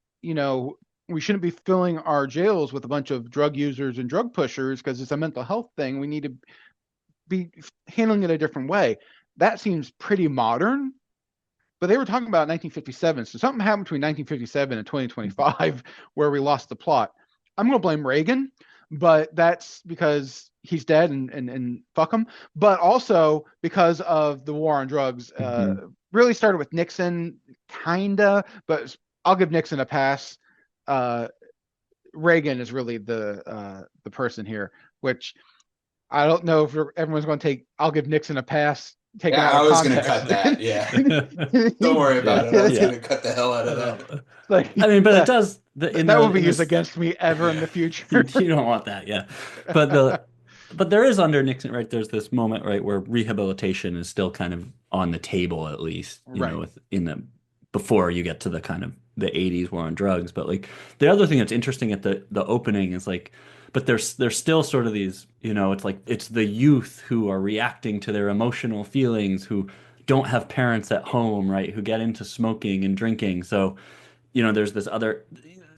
we shouldn't be filling our jails with a bunch of drug users and drug pushers because it's a mental health thing. We need to be handling it a different way. That seems pretty modern. But they were talking about 1957. So something happened between 1957 and 2025 where we lost the plot. I'm going to blame Reagan, but that's because he's dead and fuck him. But also because of the war on drugs. Really started with Nixon, kinda, but I'll give Nixon a pass. Reagan is really the person here, which I don't know if everyone's going to take. I'll give Nixon a pass. Taken out I of was going to context. cut that. Yeah, don't worry about it. I was going to cut the hell out of that. Like, I mean, but it does. That will be used against me ever in the future. You don't want that, yeah. But there is under Nixon, right? There's this moment, right, where rehabilitation is still kind of on the table, at least, you know, before you get to the kind of the 80s war on drugs. But like the other thing that's interesting at the opening is like, but there's still sort of these, you know, it's like it's the youth who are reacting to their emotional feelings, who don't have parents at home, right, who get into smoking and drinking. So, you know, there's this other.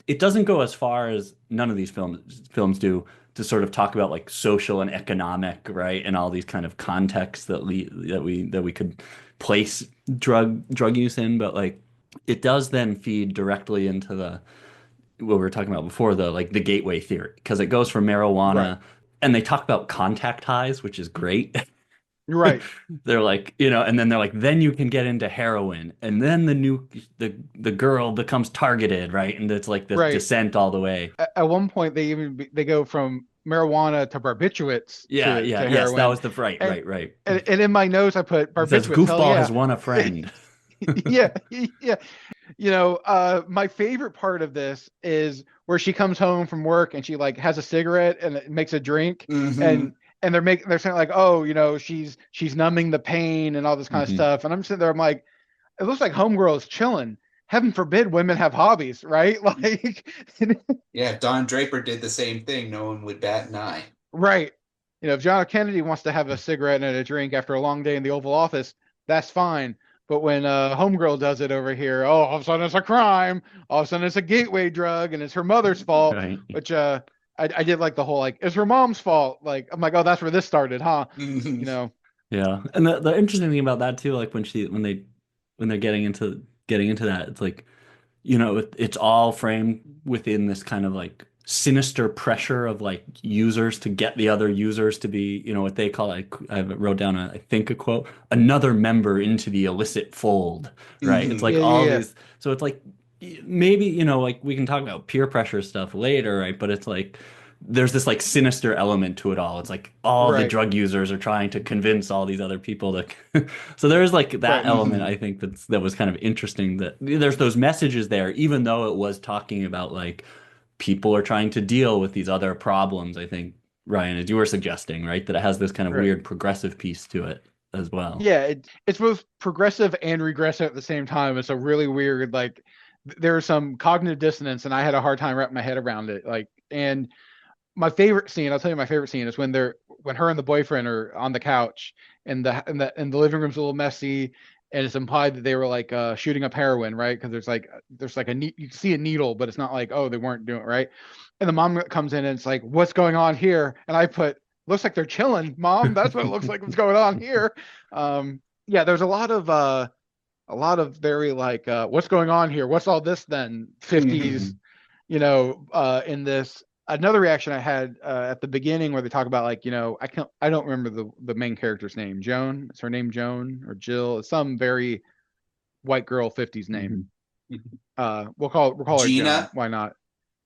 It doesn't go as far as none of these films do to sort of talk about like social and economic, right, and all these kind of contexts that we could place drug use in, but like it does then feed directly into what we were talking about before, the gateway theory, because it goes from marijuana, and they talk about contact highs, which is great. Right. They're like, you know, and then they're like, then you can get into heroin, and then the girl becomes targeted, right? And it's like this descent all the way. At one point, they go from marijuana to barbiturates. Yes, that was the right. And in my notes, I put barbiturates. It says goofball has won a friend. yeah. You know, my favorite part of this is where she comes home from work and she like has a cigarette and makes a drink, and they're saying like, oh, you know, she's numbing the pain and all this kind of stuff. And I'm sitting there, I'm like, it looks like homegirl is chilling. Heaven forbid women have hobbies, right? Like, yeah, if Don Draper did the same thing, no one would bat an eye. Right. You know, if John F. Kennedy wants to have a cigarette and a drink after a long day in the Oval Office, that's fine. But when homegirl does it over here, all of a sudden it's a crime. All of a sudden it's a gateway drug, and it's her mother's fault. Right. Which I did like the whole like, it's her mom's fault. Like, I'm like, oh, that's where this started, huh? You know. Yeah, and the interesting thing about that too, like when they're getting into that, it's like, you know, it's all framed within this kind of like sinister pressure of like users to get the other users to be, you know, what they call, I wrote down a quote, another member into the illicit fold, right? It's like these, so it's like, maybe, you know, like we can talk about peer pressure stuff later, right? But it's like there's this like sinister element to it all. It's like all the drug users are trying to convince all these other people to so there's like that element, I think that was kind of interesting, that there's those messages there, even though it was talking about like people are trying to deal with these other problems. I think, Ryan, as you were suggesting, right, that it has this kind of weird progressive piece to it as well. Yeah, it's both progressive and regressive at the same time. It's a really weird, like, there's some cognitive dissonance, and I had a hard time wrapping my head around it. Like, and my favorite scene, I'll tell you, my favorite scene is when her and the boyfriend are on the couch, and the living room's a little messy, and it's implied that they were like shooting up heroin, right? Because there's like you can see a needle, but it's not like, oh, they weren't doing it, right? And the mom comes in and it's like, what's going on here? And I put, looks like they're chilling, Mom. That's what it looks like what's going on here. Yeah, there's a lot of very like, what's going on here? What's all this then? 50s, you know, in this. Another reaction I had at the beginning where they talk about like, you know, I don't remember the main character's name. Joan, is her name Joan or Jill? It's some very white girl 50s name. We'll call her Gina. Joan. Why not?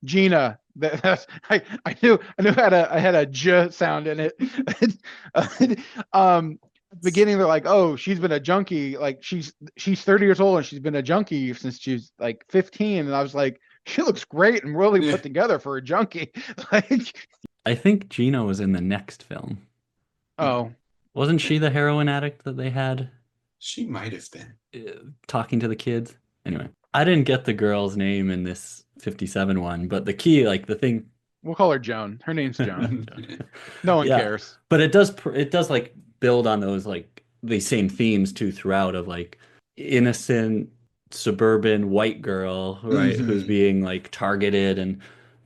Gina. I knew I had a J sound in it. Beginning, they're like, oh, she's been a junkie. Like she's 30 years old and she's been a junkie since she's like 15. And I was like, she looks great and really put together for a junkie. Like, I think Gina was in the next film. Oh, wasn't she the heroin addict that they had? She might have been talking to the kids. Anyway, I didn't get the girl's name in this 57 one, but the key, like the thing, we'll call her Joan. Her name's Joan. No one cares. But it does like build on those like the same themes too throughout, of like innocent suburban white girl, right, who's being like targeted, and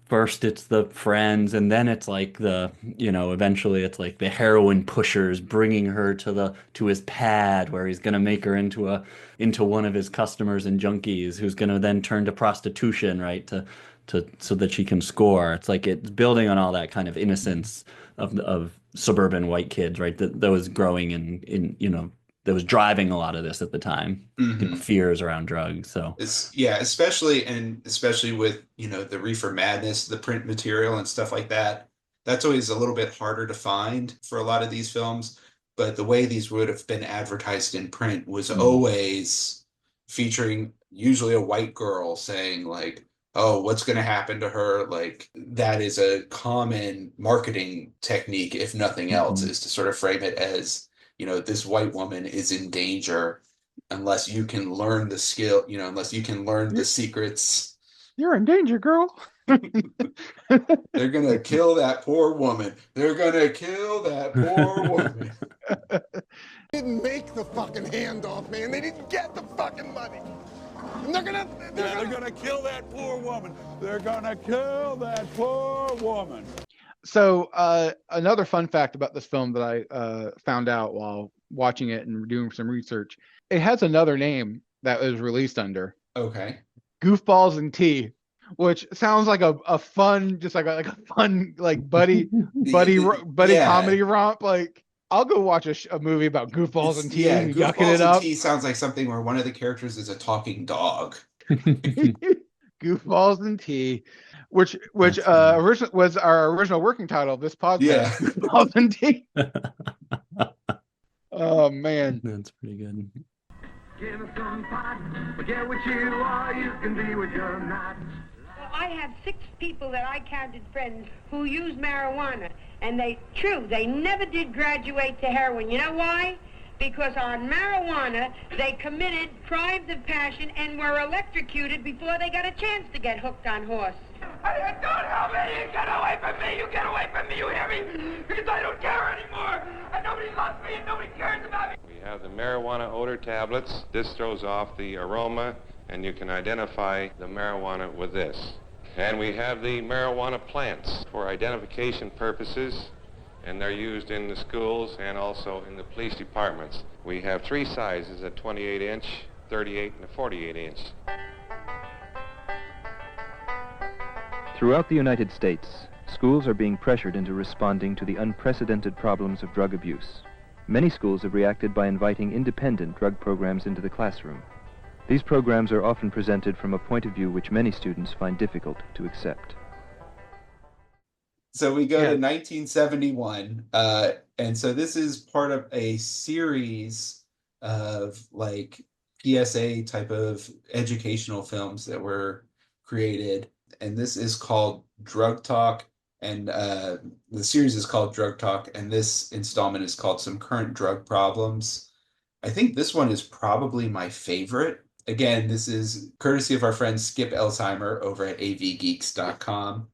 first it's the friends, and then it's like the, you know, eventually it's like the heroin pushers bringing her to his pad where he's going to make her into one of his customers and junkies, who's going to then turn to prostitution, right, to so that she can score. It's like it's building on all that kind of innocence of suburban white kids, right? That was growing in that was driving a lot of this at the time. Fears around drugs. So especially with the Reefer Madness, the print material and stuff like that. That's always a little bit harder to find for a lot of these films. But the way these would have been advertised in print was always featuring usually a white girl saying like, oh, what's going to happen to her? Like, that is a common marketing technique, if nothing else, is to sort of frame it as, this white woman is in danger unless you can learn the skill, unless you can learn the secrets. You're in danger, girl. They're going to kill that poor woman. They're going to kill that poor woman. Didn't make the fucking handoff, man. They didn't get the fucking money. And they're gonna kill that poor woman. They're gonna kill that poor woman. So another fun fact about this film that I found out while watching it and doing some research, it has another name that was released under. Okay. Goofballs and Tea, which sounds like a fun, just like a fun buddy comedy romp. Like, I'll go watch a movie about goofballs and tea and yucking it up. And tea sounds like something where one of the characters is a talking dog. Goofballs and Tea, which was our original working title of this podcast. Yeah. Goofballs and Tea. Oh man, that's pretty good. Give us some pot, forget what you are, you can be what you're not. I have 6 people that I counted friends who use marijuana, and they never did graduate to heroin. You know why? Because on marijuana, they committed crimes of passion and were electrocuted before they got a chance to get hooked on horse. Hey, don't help me! You get away from me! You get away from me! You hear me? Because I don't care anymore! And nobody loves me and nobody cares about me! We have the marijuana odor tablets. This throws off the aroma, and you can identify the marijuana with this. And we have the marijuana plants for identification purposes, and they're used in the schools and also in the police departments. We have 3 sizes, a 28-inch, 38, and a 48-inch. Throughout the United States, schools are being pressured into responding to the unprecedented problems of drug abuse. Many schools have reacted by inviting independent drug programs into the classroom. These programs are often presented from a point of view which many students find difficult to accept. So we go to 1971, and so this is part of a series of like PSA type of educational films that were created, and this is called Drug Talk, and the series is called Drug Talk, and this installment is called Some Current Drug Problems. I think this one is probably my favorite. Again, this is courtesy of our friend Skip Elsheimer over at avgeeks.com.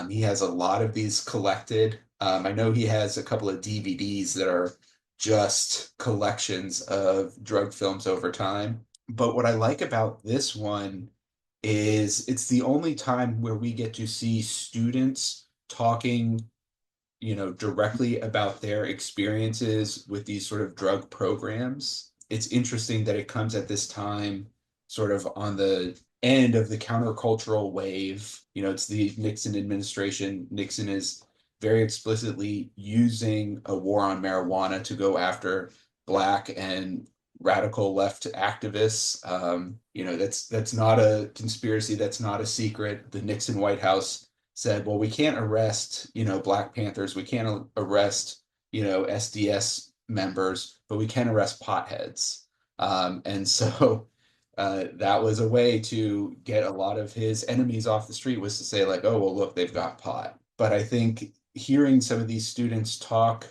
He has a lot of these collected. I know he has a couple of DVDs that are just collections of drug films over time. But what I like about this one is it's the only time where we get to see students talking, directly about their experiences with these sort of drug programs. It's interesting that it comes at this time sort of on the end of the countercultural wave. It's the Nixon administration. Nixon is very explicitly using a war on marijuana to go after Black and radical left activists. That's not a conspiracy. That's not a secret. The Nixon White House said, well, we can't arrest, Black Panthers. We can't arrest, SDS members, but we can arrest potheads. And so that was a way to get a lot of his enemies off the street, was to say like, oh, well, look, they've got pot. But I think hearing some of these students talk,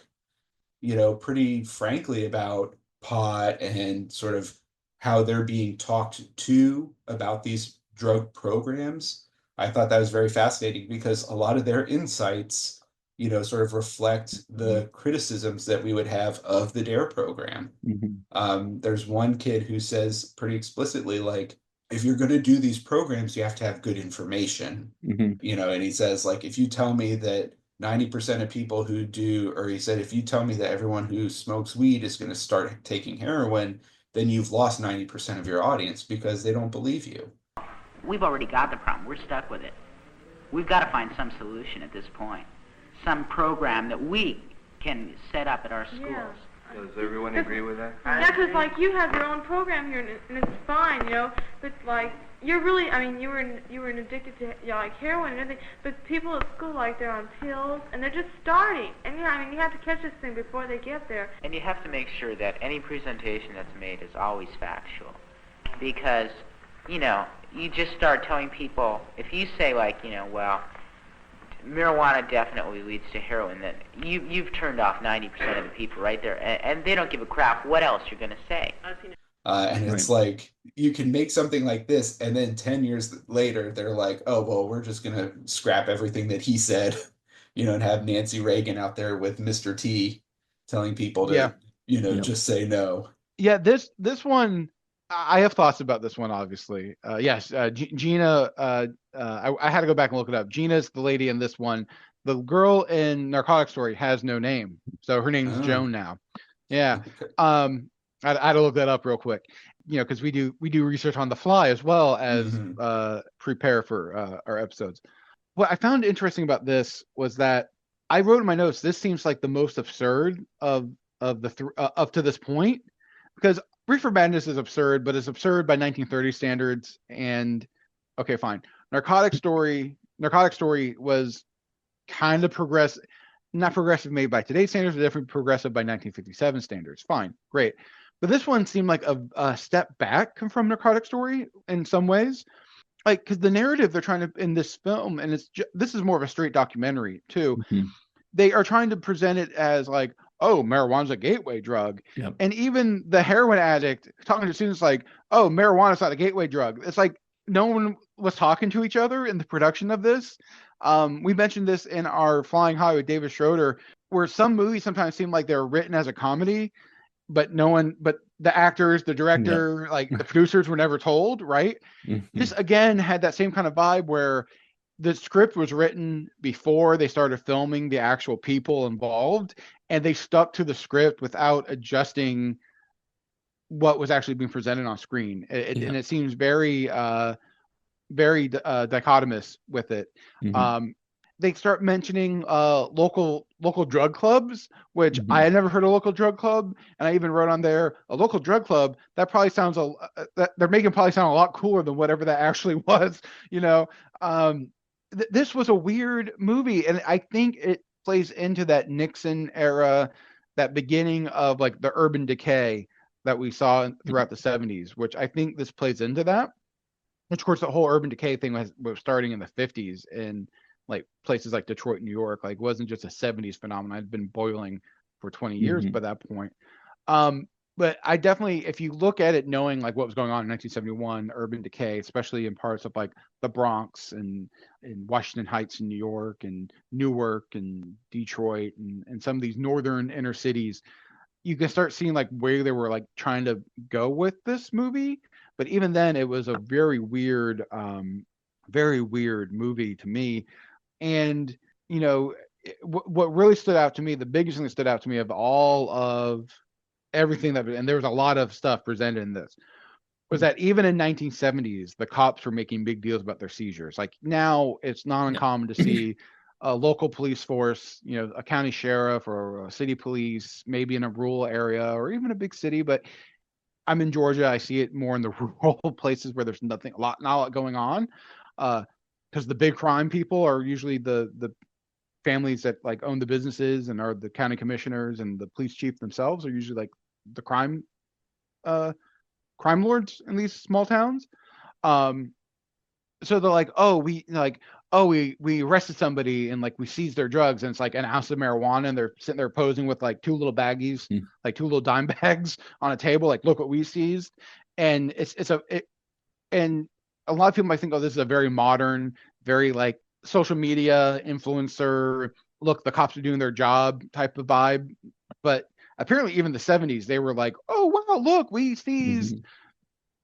pretty frankly about pot and sort of how they're being talked to about these drug programs, I thought that was very fascinating, because a lot of their insights sort of reflect the criticisms that we would have of the D.A.R.E program. There's one kid who says pretty explicitly, like, if you're going to do these programs, you have to have good information, and he says, like, if you tell me that 90% of people who do, or he said, if you tell me that everyone who smokes weed is going to start taking heroin, then you've lost 90% of your audience because they don't believe you. We've already got the problem. We're stuck with it. we've got to find some solution at this point, some program that we can set up at our schools. Yeah. Does everyone agree with that? Yeah, because like you have your own program here, and it's fine, you know. But like you're really, I mean, you were addicted to like heroin and everything. But people at school, like they're on pills and they're just starting. And yeah, I mean, you have to catch this thing before they get there. And you have to make sure that any presentation that's made is always factual, because you know you just start telling people if you say like well, marijuana definitely leads to heroin, then you've turned off 90% of the people right there, and they don't give a crap what else you're going to say. And it's like, you can make something like this, and then 10 years later, they're like, oh, well, we're just going to scrap everything that he said, and have Nancy Reagan out there with Mr. T telling people to, just say no. Yeah, this one, I have thoughts about this one, obviously. Yes, Gina, I had to go back and look it up. Gina's the lady in this one. The girl in Narcotic Story has no name, so her name's Joan now. Yeah. I had to look that up real quick, because we do research on the fly as well as prepare for our episodes. What I found interesting about this was that I wrote in my notes, this seems like the most absurd of the up to this point, because Reefer Madness is absurd, but it's absurd by 1930 standards. And okay, fine. Narcotic Story was kind of progressive, not progressive made by today's standards, but definitely progressive by 1957 standards. Fine, great. But this one seemed like a step back from Narcotic Story in some ways, like because the narrative they're trying to in this film, and this is more of a straight documentary too. Mm-hmm. They are trying to present it as like, oh, marijuana's a gateway drug. Yep. And even the heroin addict talking to students like, oh, marijuana's not a gateway drug. It's like no one was talking to each other in the production of this. We mentioned this in our Flying High with David Schroeder, where some movies sometimes seem like they're written as a comedy, but the actors, the director, like the producers were never told, right? Mm-hmm. This again had that same kind of vibe where the script was written before they started filming the actual people involved, and they stuck to the script without adjusting what was actually being presented on screen. And it seems very dichotomous with it. Mm-hmm. They start mentioning local drug clubs, which I had never heard of. Local drug club, and I even wrote on there a local drug club. That probably sounds that they're making probably sound a lot cooler than whatever that actually was. This was a weird movie, and I think it plays into that Nixon era, that beginning of like the urban decay that we saw throughout the 70s, which I think this plays into that. Which, of course, the whole urban decay thing was starting in the 50s in like places like Detroit, New York. Like, it wasn't just a 70s phenomenon. It had been boiling for 20 years by that point. But I definitely, if you look at it knowing like what was going on in 1971, urban decay, especially in parts of like the Bronx and Washington Heights in New York and Newark and Detroit and some of these northern inner cities, you can start seeing like where they were like trying to go with this movie. But even then, it was a very weird movie to me. And, what really stood out to me, the biggest thing that stood out to me of all of everything and there was a lot of stuff presented in this, was that even in 1970s, the cops were making big deals about their seizures. Like now it's not uncommon to see a local police force, a county sheriff or a city police, maybe in a rural area or even a big city. But I'm in Georgia. I see it more in the rural places where there's not a lot going on. Because the big crime people are usually the families that like own the businesses and are the county commissioners, and the police chief themselves are usually like the crime lords in these small towns. So they're like, we arrested somebody and like we seized their drugs, and it's like an ounce of marijuana, and they're sitting there posing with like two little baggies, like two little dime bags on a table, like look what we seized. And and a lot of people might think, oh, this is a very modern, very like social media influencer, look, the cops are doing their job type of vibe. But apparently even the 70s, they were like, oh, wow, look, we seized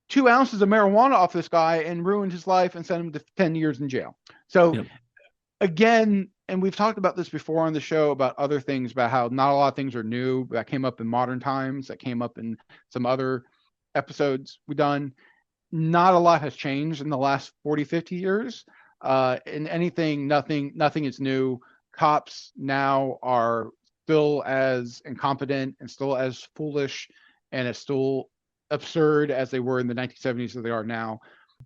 2 ounces of marijuana off this guy and ruined his life and sent him to 10 years in jail. So again, and we've talked about this before on the show about other things, about how not a lot of things are new, that came up in modern times, that came up in some other episodes we've done. Not a lot has changed in the last 40, 50 years. In anything, nothing is new. Cops now are still as incompetent and still as foolish and as still absurd as they were in the 1970s as they are now.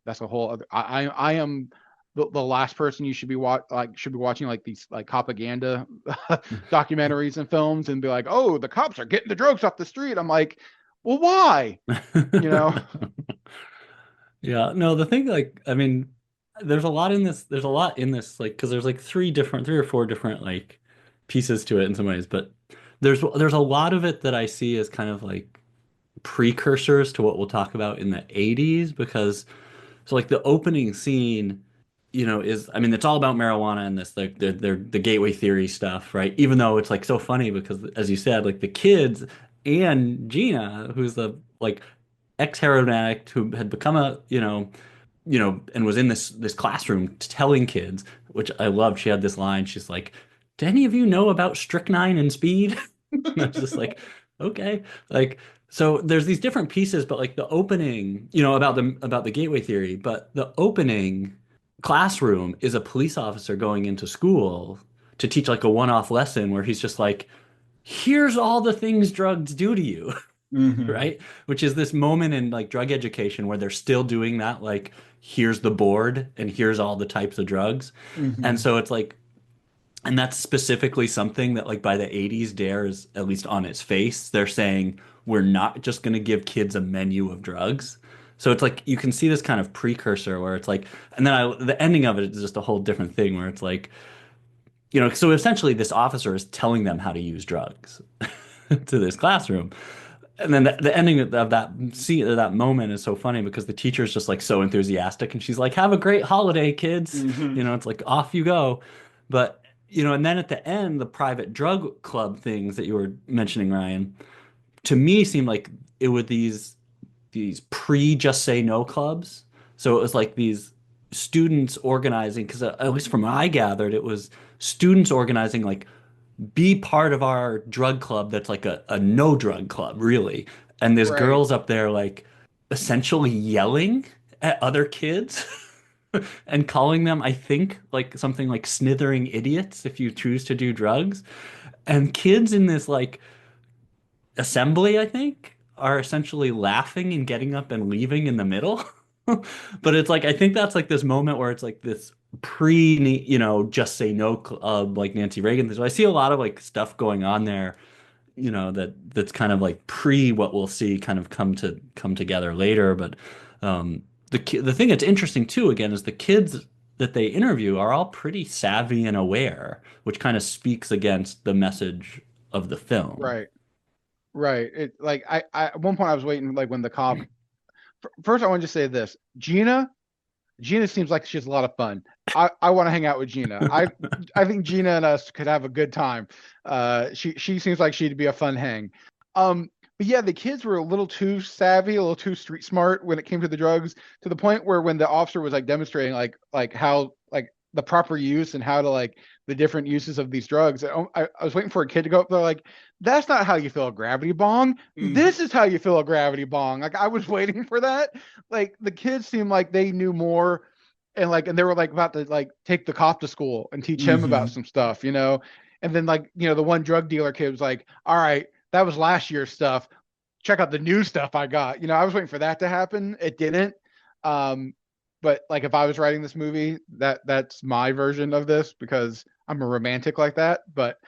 That's a whole other. I am the last person you should be watching like these like propaganda documentaries and films and be like, oh, the cops are getting the drugs off the street. I'm like, well, why? Yeah, no, the thing, like, I mean, there's a lot in this, like, because there's like three or four different like pieces to it in some ways, but there's a lot of it that I see as kind of like precursors to what we'll talk about in the 80s, because so like the opening scene, is, I mean, it's all about marijuana and this, like the gateway theory stuff, right? Even though it's like so funny because, as you said, like the kids and Gina, who's the like ex-heroin addict who had become and was in this classroom telling kids, which I loved. She had this line. She's like, "Do any of you know about strychnine and speed?" And I was just like, okay, like. So there's these different pieces, but like the opening, about the gateway theory, but the opening classroom is a police officer going into school to teach like a one-off lesson where he's just like, here's all the things drugs do to you. Right? Which is this moment in like drug education where they're still doing that, like, here's the board and here's all the types of drugs. And so it's like, and that's specifically something that like by the 80s, D.A.R.E is, at least on its face, they're saying we're not just going to give kids a menu of drugs. So it's like you can see this kind of precursor where it's like, and then the ending of it is just a whole different thing where it's like, so essentially this officer is telling them how to use drugs to this classroom. And then the ending of that scene, that moment, is so funny because the teacher's just like so enthusiastic and she's like, have a great holiday, kids. It's like, off you go. But, and then at the end, the private drug club things that you were mentioning, Ryan, to me seemed like it were these pre-Just Say No clubs. So it was like these students organizing, because at least from what I gathered, it was students organizing, like, be part of our drug club that's like a no drug club, really. And there's girls up there like essentially yelling at other kids and calling them, I think, like something like snithering idiots if you choose to do drugs. And kids in this like assembly, I think, are essentially laughing and getting up and leaving in the middle. But it's like, I think that's like this moment where it's like this Just Say No club, like Nancy Reagan. So I see a lot of like stuff going on there, that's kind of like pre what we'll see kind of come together later. But the thing that's interesting too, again, is the kids that they interview are all pretty savvy and aware, which kind of speaks against the message of the film. Right. It like I at one point I was waiting, like, when the cop. First, I want to say this: Gina seems like she has a lot of fun. I want to hang out with Gina. I think Gina and us could have a good time. She seems like she'd be a fun hang. But yeah, the kids were a little too savvy, a little too street smart when it came to the drugs, to the point where when the officer was like demonstrating like how like the proper use and how to like the different uses of these drugs, I was waiting for a kid to go up there like, that's not how you fill a gravity bong. This is how you fill a gravity bong. Like, I was waiting for that. Like, the kids seemed like they knew more, and they were like about to like take the cop to school and teach him about some stuff, and then like, the one drug dealer kid was like, all right, that was last year's stuff. Check out the new stuff I got. I was waiting for that to happen. It didn't. But like, if I was writing this movie, that's my version of this, because I'm a romantic like that. But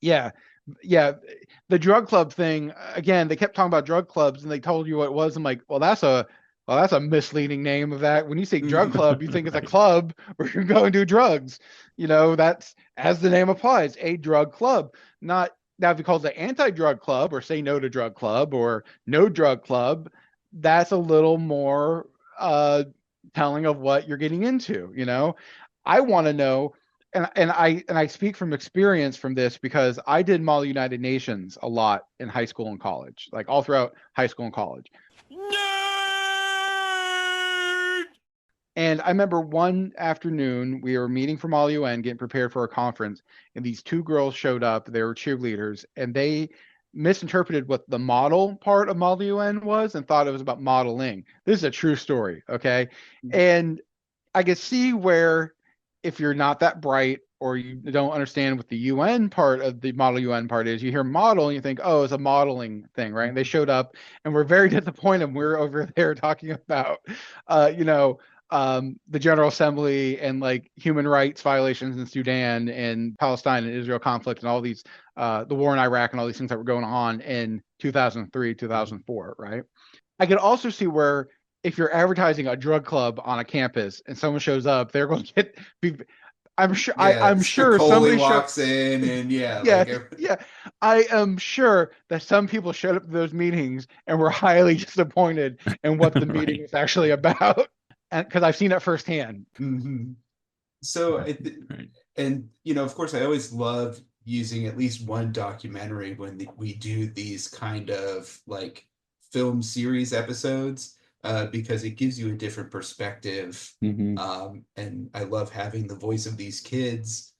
yeah, the drug club thing, again, they kept talking about drug clubs and they told you what it was. I'm like, well, that's a misleading name of that. When you say drug club, you think it's a club where you go and do drugs. That's, as the name applies, a drug club. Not, now if you call it the anti-drug club or say no to drug club or no drug club, that's a little more telling of what you're getting into. I want to know, and I speak from experience from this, because I did Model United Nations a lot in high school and college, like all throughout high school and college. And I remember one afternoon we were meeting for Model UN, getting prepared for a conference, and these two girls showed up. They were cheerleaders, and they misinterpreted what the model part of Model UN was and thought it was about modeling. This is a true story, okay? And I could see where if you're not that bright or you don't understand what the UN part of the model UN part is, you hear model and you think, oh, it's a modeling thing, right? And they showed up and we're very disappointed. We're over there talking about, the General Assembly and like human rights violations in Sudan and Palestine and Israel conflict and all these, the war in Iraq and all these things that were going on in 2003, 2004, right? I could also see where if you're advertising a drug club on a campus and someone shows up, they're going to I'm sure. I'm sure somebody walks in, and I am sure that some people showed up to those meetings and were highly disappointed in what the meeting was actually about, and because I've seen it firsthand. Mm-hmm. So, and of course, I always love using at least one documentary when we do these kind of like film series episodes. Because it gives you a different perspective. And I love having the voice of these kids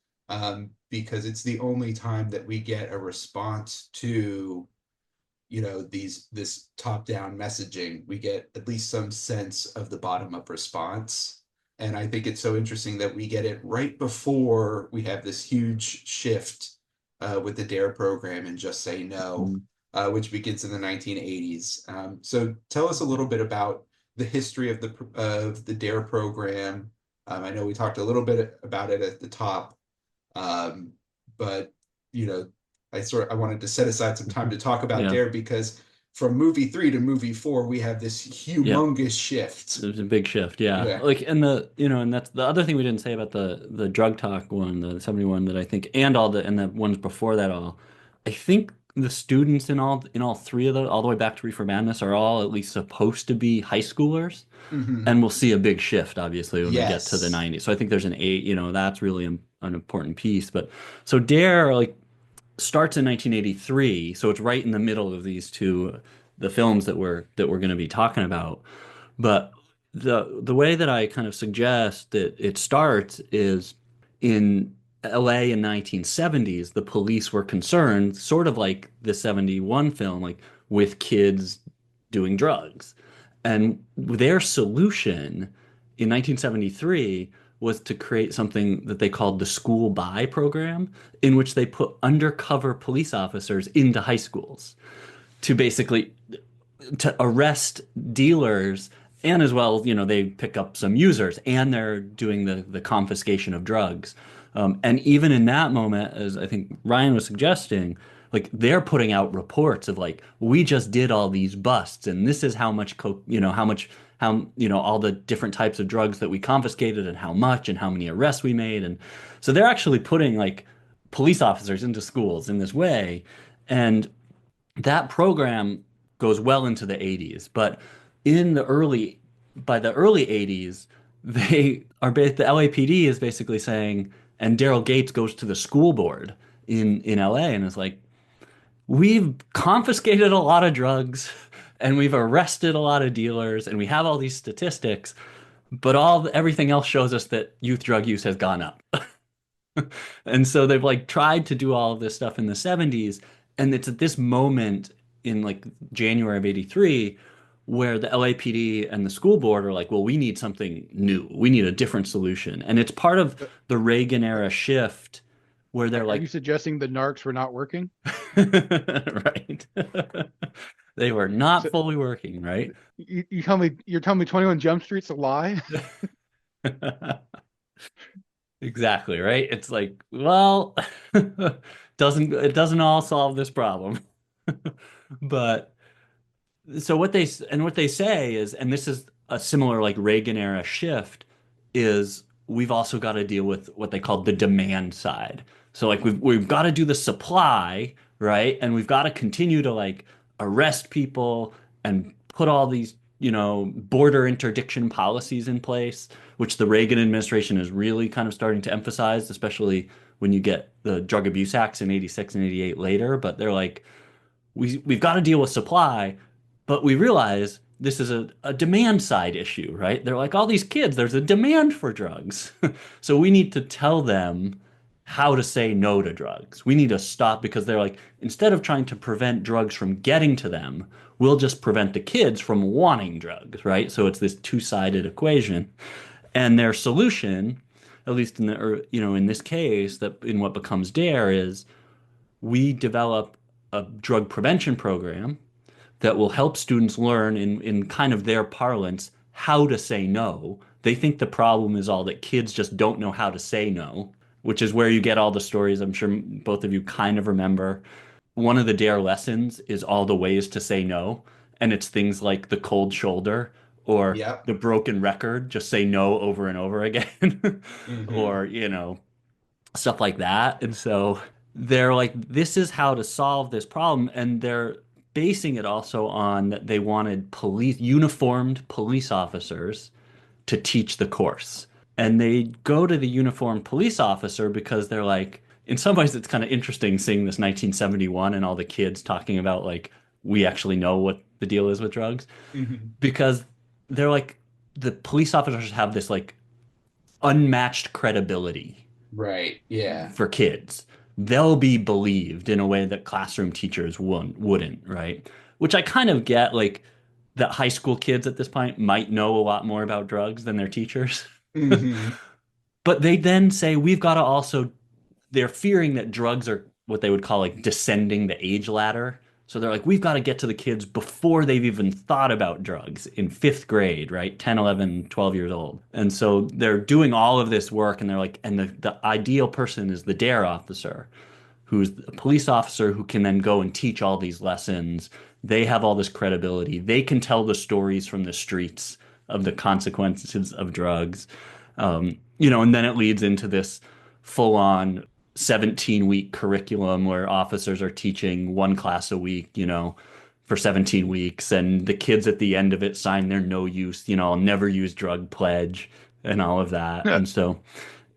because it's the only time that we get a response to, this top-down messaging. We get at least some sense of the bottom-up response. And I think it's so interesting that we get it right before we have this huge shift with the D.A.R.E program and Just Say No. Which begins in the 1980s. So tell us a little bit about the history of the D.A.R.E program. I know we talked a little bit about it at the top, but I wanted to set aside some time to talk about D.A.R.E because from movie 3 to movie 4, we have this humongous shift. There's a big shift, Like, and and that's the other thing we didn't say about the drug talk one, the 71 that I think, and the ones before that all, I think. The students in all three of those, all the way back to Reefer Madness, are all at least supposed to be high schoolers, and we'll see a big shift obviously when we get to the 90s. So I think there's that's really an important piece. But so D.A.R.E starts in 1983, so it's right in the middle of these two, the films that we're going to be talking about. But the way that I kind of suggest that it starts is in LA in 1970s, the police were concerned, sort of like the 71 film, like with kids doing drugs. And their solution in 1973 was to create something that they called the School Buy program, in which they put undercover police officers into high schools to basically to arrest dealers. And as well, they pick up some users and they're doing the confiscation of drugs. And even in that moment, as I think Ryan was suggesting, like they're putting out reports of like, we just did all these busts and this is how much all the different types of drugs that we confiscated and how much and how many arrests we made. And so they're actually putting like police officers into schools in this way. And that program goes well into the 80s. But by the early 80s, the LAPD is basically saying, and Daryl Gates goes to the school board in LA and is like, we've confiscated a lot of drugs and we've arrested a lot of dealers and we have all these statistics, but everything else shows us that youth drug use has gone up. And so they've like tried to do all of this stuff in the 70s. And it's at this moment in like January of 83 where the LAPD and the school board are like, well, we need something new. We need a different solution. And it's part of the Reagan era shift where they're like... Are you suggesting the narcs were not working? Right. They were not fully working, right? You're telling me 21 Jump Street's a lie? Exactly, right? It's like, well, it doesn't all solve this problem. But so what they say is, and this is a similar like Reagan era shift, is we've also got to deal with what they called the demand side. So like we've got to do the supply, right? And we've got to continue to like arrest people and put all these, border interdiction policies in place, which the Reagan administration is really kind of starting to emphasize, especially when you get the drug abuse acts in 86 and 88 later. But they're like, we've got to deal with supply, but we realize this is a demand side issue, right? They're like, all these kids, there's a demand for drugs. So we need to tell them how to say no to drugs. We need to stop, because they're like, instead of trying to prevent drugs from getting to them, we'll just prevent the kids from wanting drugs, right? So it's this two-sided equation. And their solution, at least in in this case, that in what becomes D.A.R.E. is we develop a drug prevention program that will help students learn in kind of their parlance how to say no. They think the problem is all that kids just don't know how to say no, which is where you get all the stories I'm sure both of you kind of remember. One of the D.A.R.E. lessons is all the ways to say no, and it's things like the cold shoulder or the broken record, just say no over and over again, or, stuff like that. And so they're like, this is how to solve this problem. And they're basing it also on that they wanted uniformed police officers to teach the course. And they go to the uniformed police officer because they're like, in some ways, it's kind of interesting seeing this 1971 and all the kids talking about like, we actually know what the deal is with drugs. Because they're like, the police officers have this like unmatched credibility. Right. Yeah. For kids. They'll be believed in a way that classroom teachers wouldn't, right? Which I kind of get, like, that high school kids at this point might know a lot more about drugs than their teachers. But they then say, we've got to also, they're fearing that drugs are what they would call like descending the age ladder. So they're like, we've got to get to the kids before they've even thought about drugs in 5th grade, right? 10, 11, 12 years old. And so they're doing all of this work, and they're like, and the ideal person is the D.A.R.E. officer, who's a police officer who can then go and teach all these lessons. They have all this credibility. They can tell the stories from the streets of the consequences of drugs. And then it leads into this full-on 17-week curriculum where officers are teaching one class a week, for 17 weeks. And the kids at the end of it sign their no use, I'll never use drug pledge and all of that. And so,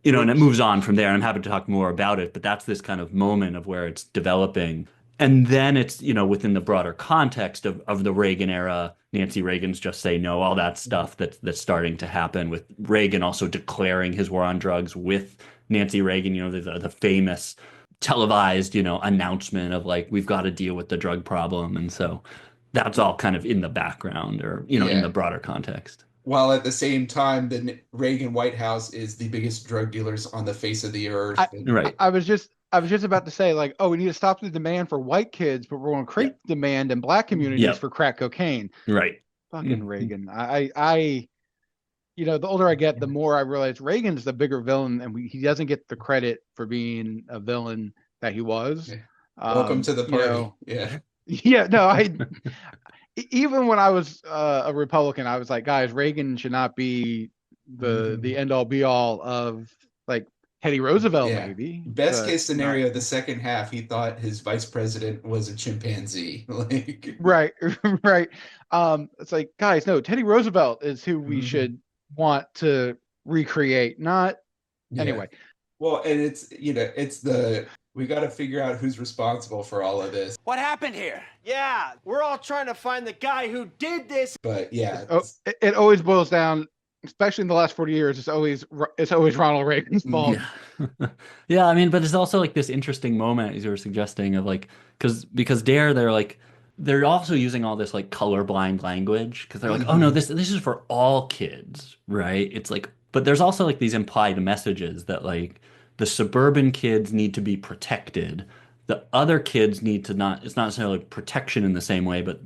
and it moves on from there. And I'm happy to talk more about it, but that's this kind of moment of where it's developing. And then it's, within the broader context of the Reagan era, Nancy Reagan's Just Say No, all that stuff that's starting to happen, with Reagan also declaring his war on drugs with Nancy Reagan, the famous televised, announcement of like, we've got to deal with the drug problem. And so that's all kind of in the background or, in the broader context. While at the same time, the Reagan White House is the biggest drug dealers on the face of the earth. Right. I was just about to say, like, oh, we need to stop the demand for white kids, but we're going to create demand in black communities for crack cocaine. Right. Fucking Reagan. The older I get, the more I realize Reagan's the bigger villain, and he doesn't get the credit for being a villain that he was. Welcome to the party. Yeah, no, even when I was a Republican, I was like, guys, Reagan should not be the end all be all of like Teddy Roosevelt, maybe. Best case scenario, the second half, he thought his vice president was a chimpanzee. Right. It's like, guys, no, Teddy Roosevelt is who we should want to recreate, not anyway. Well, and it's we got to figure out who's responsible for all of this. What happened here? Yeah, we're all trying to find the guy who did this. But it always boils down, especially in the last 40 years, it's always Ronald Reagan's fault. Yeah, I mean, but it's also like this interesting moment, as you were suggesting, of like, because D.A.R.E. they're also using all this like colorblind language, because they're like, oh no, this is for all kids, right? It's like, but there's also like these implied messages that like the suburban kids need to be protected. The other kids need to not, it's not necessarily protection in the same way, but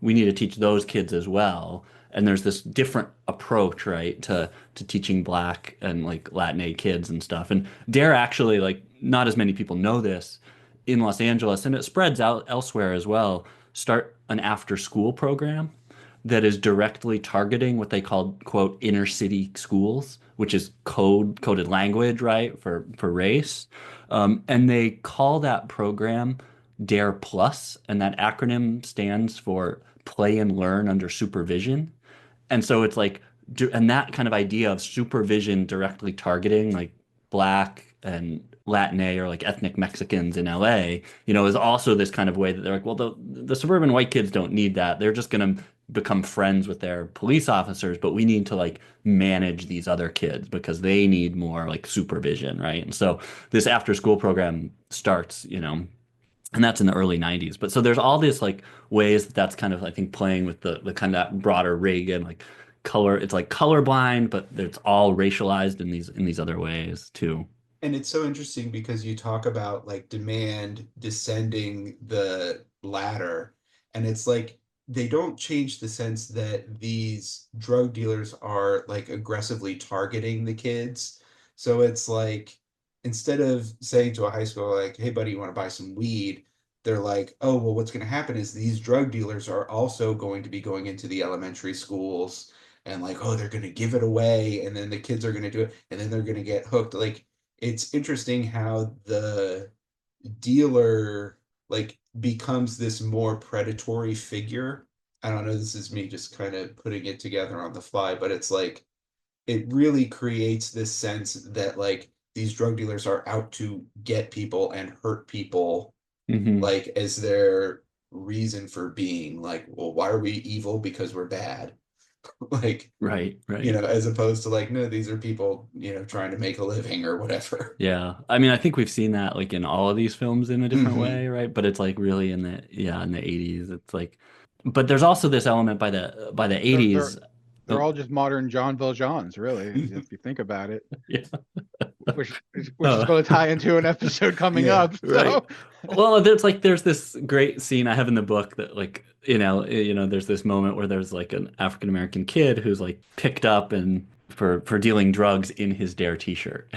we need to teach those kids as well. And there's this different approach, right, to teaching Black and like Latinx kids and stuff. And D.A.R.E. actually, like, not as many people know this in Los Angeles, and it spreads out elsewhere as well, start an after-school program that is directly targeting what they call, quote, inner city schools, which is coded language, right, for race. And they call that program D.A.R.E. Plus, and that acronym stands for Play and Learn Under Supervision. And so it's like, and that kind of idea of supervision directly targeting like Black and Latinx or like ethnic Mexicans in LA, is also this kind of way that they're like, well, the suburban white kids don't need that. They're just going to become friends with their police officers, but we need to like manage these other kids because they need more like supervision, right? And so this after school program starts, and that's in the early 90s. But so there's all this like ways that's kind of, I think, playing with the kind of that broader Reagan, like color. It's like colorblind, but it's all racialized in these other ways too. And it's so interesting because you talk about like demand descending the ladder, and it's like they don't change the sense that these drug dealers are like aggressively targeting the kids. So it's like instead of saying to a high school like, "Hey buddy, you want to buy some weed?" They're like, "Oh, well, what's going to happen is these drug dealers are also going to be going into the elementary schools and like, oh, they're going to give it away, and then the kids are going to do it, and then they're going to get hooked." Like it's interesting how the dealer like becomes this more predatory figure. I don't know, this is me just kind of putting it together on the fly, but it's like it really creates this sense that like these drug dealers are out to get people and hurt people, like as their reason for being. Like, well, why are we evil? Because we're bad. Like, right. as opposed to like, no, these are people, trying to make a living or whatever. Yeah. I mean, I think we've seen that like in all of these films in a different way, right? But it's like really in the 80s. It's like, but there's also this element by the 80s. They're all just modern Jean Valjeans, really, if you think about it. Yeah. Which is going to tie into an episode coming up. So. Right. Well, there's this great scene I have in the book that like, there's this moment where there's like an African American kid who's like picked up and for dealing drugs in his D.A.R.E t-shirt.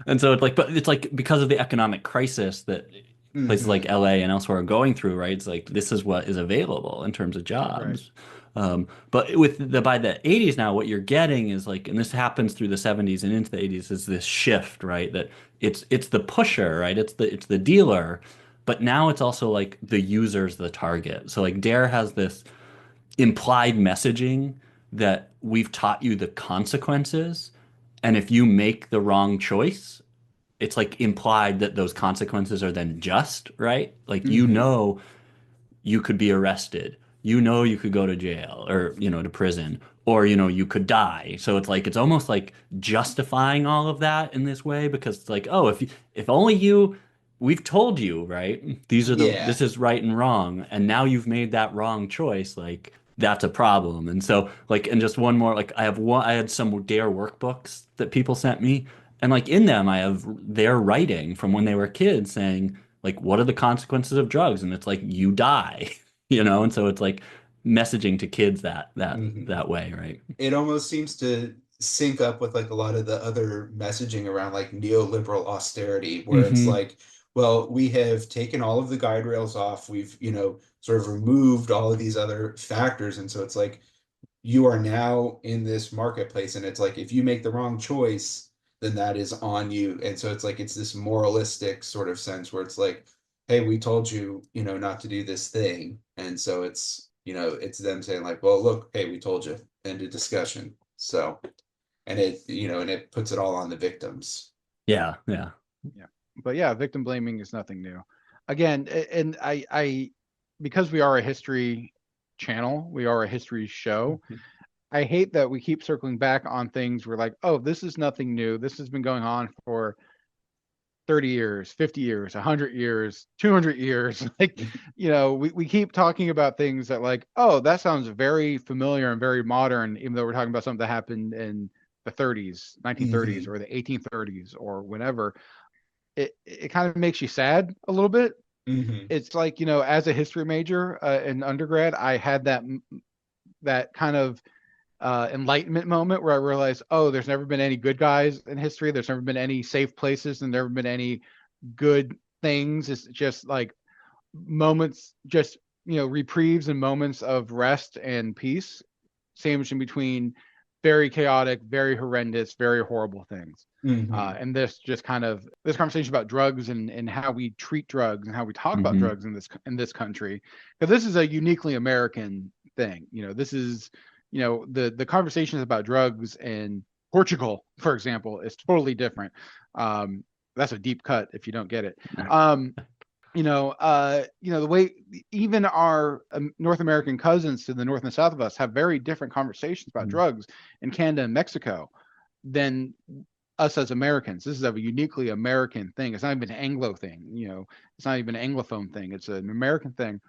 And so it's like, but it's like because of the economic crisis that places like LA and elsewhere are going through, right? It's like this is what is available in terms of jobs. Right. But by the 80s now, what you're getting is like, and this happens through the 70s and into the 80s, is this shift, right? That it's the pusher, right? It's the dealer, but now it's also like the user's the target. So like D.A.R.E has this implied messaging that we've taught you the consequences, and if you make the wrong choice, it's like implied that those consequences are then just, right? Like you could be arrested. You could go to jail or, to prison, or, you could die. So it's like, it's almost like justifying all of that in this way, because it's like, oh, if only we've told you, right? This is right and wrong. And now you've made that wrong choice. Like that's a problem. And so like, and just one more, like I had some D.A.R.E workbooks that people sent me. And like in them, I have their writing from when they were kids saying like, what are the consequences of drugs? And it's like, you die. And so it's like messaging to kids that way, right? It almost seems to sync up with like a lot of the other messaging around like neoliberal austerity, where it's like, well, we have taken all of the guide rails off. We've, sort of removed all of these other factors. And so it's like, you are now in this marketplace, and it's like, if you make the wrong choice, then that is on you. And so it's like, it's this moralistic sort of sense where it's like, hey, we told you, not to do this thing. And so it's, it's them saying like, well, look, hey, we told you, end of discussion. So, and it, and it puts it all on the victims. Yeah. But yeah, victim blaming is nothing new. Again, and I because we are a history channel, we are a history show. I hate that we keep circling back on things. We're like, oh, this is nothing new. This has been going on for 30 years, 50 years, 100 years, 200 years. Like, we keep talking about things that like, oh, that sounds very familiar and very modern, even though we're talking about something that happened in the 30s, 1930s, or the 1830s, or whenever. It kind of makes you sad a little bit. It's like, as a history major in undergrad, I had that kind of enlightenment moment where I realized, oh, there's never been any good guys in history. There's never been any safe places, and never been any good things. It's just like moments, just, reprieves and moments of rest and peace, sandwiched in between very chaotic, very horrendous, very horrible things. And this conversation about drugs and how we treat drugs and how we talk about drugs in this country, because this is a uniquely American thing. This is, the conversations about drugs in Portugal, for example, is totally different. That's a deep cut if you don't get it. The way even our North American cousins to the north and south of us have very different conversations about drugs in Canada and Mexico than us as Americans. This is a uniquely American thing. It's not even an Anglo thing. It's not even an Anglophone thing. It's an American thing.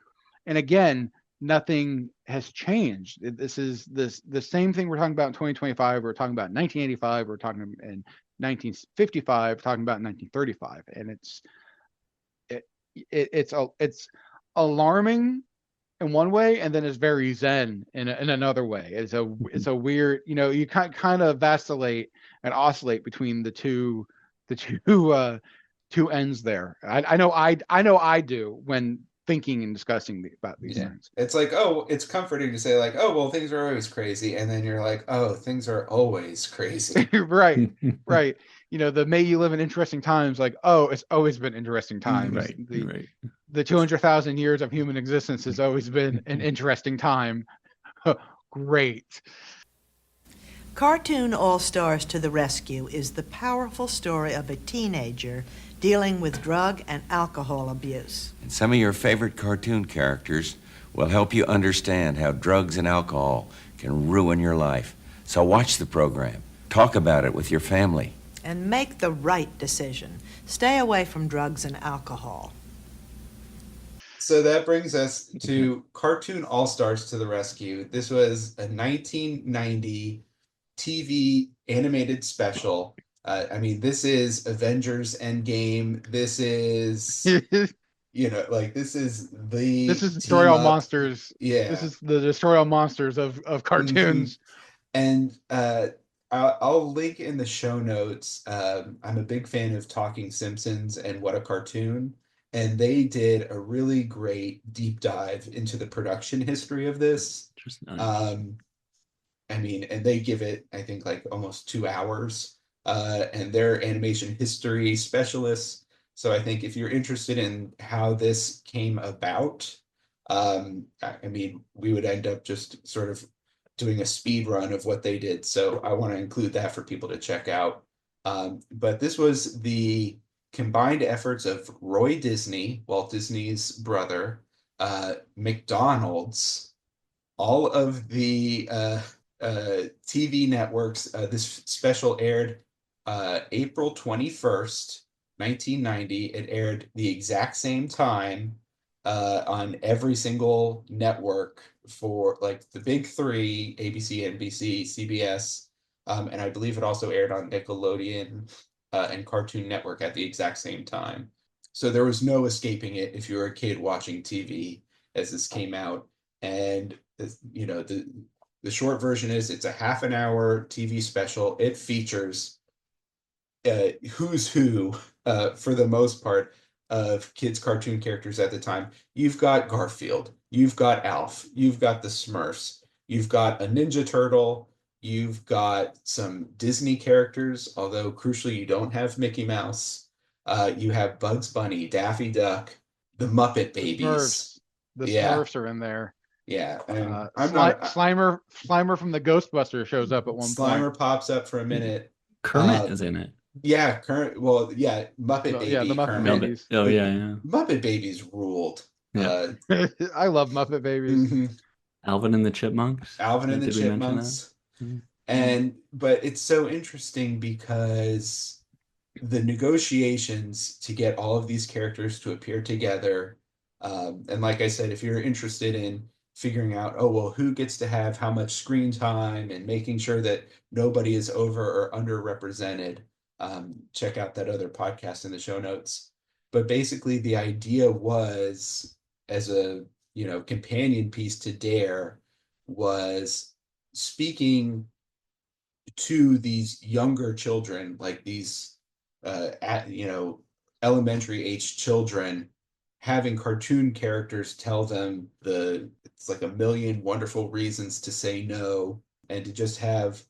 And again, nothing has changed. This is the same thing we're talking about in 2025. We're talking about in 1985. We're talking in 1955. Talking about in 1935, and it's alarming in one way, and then it's very zen in another way. It's a weird, you kind of vacillate and oscillate between the two ends there. I know I do when thinking and discussing about these things. It's like, oh, it's comforting to say like, oh, well, things are always crazy, and then you're like, oh, things are always crazy. Right. The May You Live in Interesting Times, like, oh, it's always been interesting times. Right. The 200,000 years of human existence has always been an interesting time. Great. Cartoon All-Stars to the Rescue is the powerful story of a teenager dealing with drug and alcohol abuse. And some of your favorite cartoon characters will help you understand how drugs and alcohol can ruin your life. So watch the program. Talk about it with your family. And make the right decision. Stay away from drugs and alcohol. So that brings us to Cartoon All-Stars to the Rescue. This was a 1990 TV animated special. This is Avengers Endgame. This is, this is Destroy All Monsters. Yeah. This is the Destroy All Monsters of cartoons. And I'll link in the show notes. I'm a big fan of Talking Simpsons and What a Cartoon. And they did a really great deep dive into the production history of this. And they give it, I think, like almost 2 hours. And they're animation history specialists. So I think if you're interested in how this came about, we would end up just sort of doing a speed run of what they did. So I want to include that for people to check out. But this was the combined efforts of Roy Disney, Walt Disney's brother, McDonald's, all of the TV networks. This special aired April 21st, 1990. It aired the exact same time on every single network for like the big three, ABC, NBC, CBS, and I believe it also aired on Nickelodeon and Cartoon Network at the exact same time. So there was no escaping it if you were a kid watching TV as this came out. And the short version is it's a half an hour TV special. It features who's who, for the most part, of kids' cartoon characters at the time. You've got Garfield, you've got Alf, you've got the Smurfs, you've got a Ninja Turtle, you've got some Disney characters, although crucially you don't have Mickey Mouse. You have Bugs Bunny, Daffy Duck, the Muppet Babies. The Smurfs are in there. Yeah, Slimer from the Ghostbusters shows up at one point. Slimer pops up for a minute. Kermit is in it. Yeah, Muppet Baby. Yeah, the Muppet Babies. Oh yeah. Muppet Babies ruled. Yeah. I love Muppet Babies. Mm-hmm. Alvin and the Chipmunks. Did Chipmunks. But it's so interesting because the negotiations to get all of these characters to appear together, and like I said, if you're interested in figuring out, who gets to have how much screen time and making sure that nobody is over or underrepresented, check out that other podcast in the show notes. But basically the idea was, as a companion piece to D.A.R.E, was speaking to these younger children, like these elementary age children, having cartoon characters tell them it's like a million wonderful reasons to say no, and to just have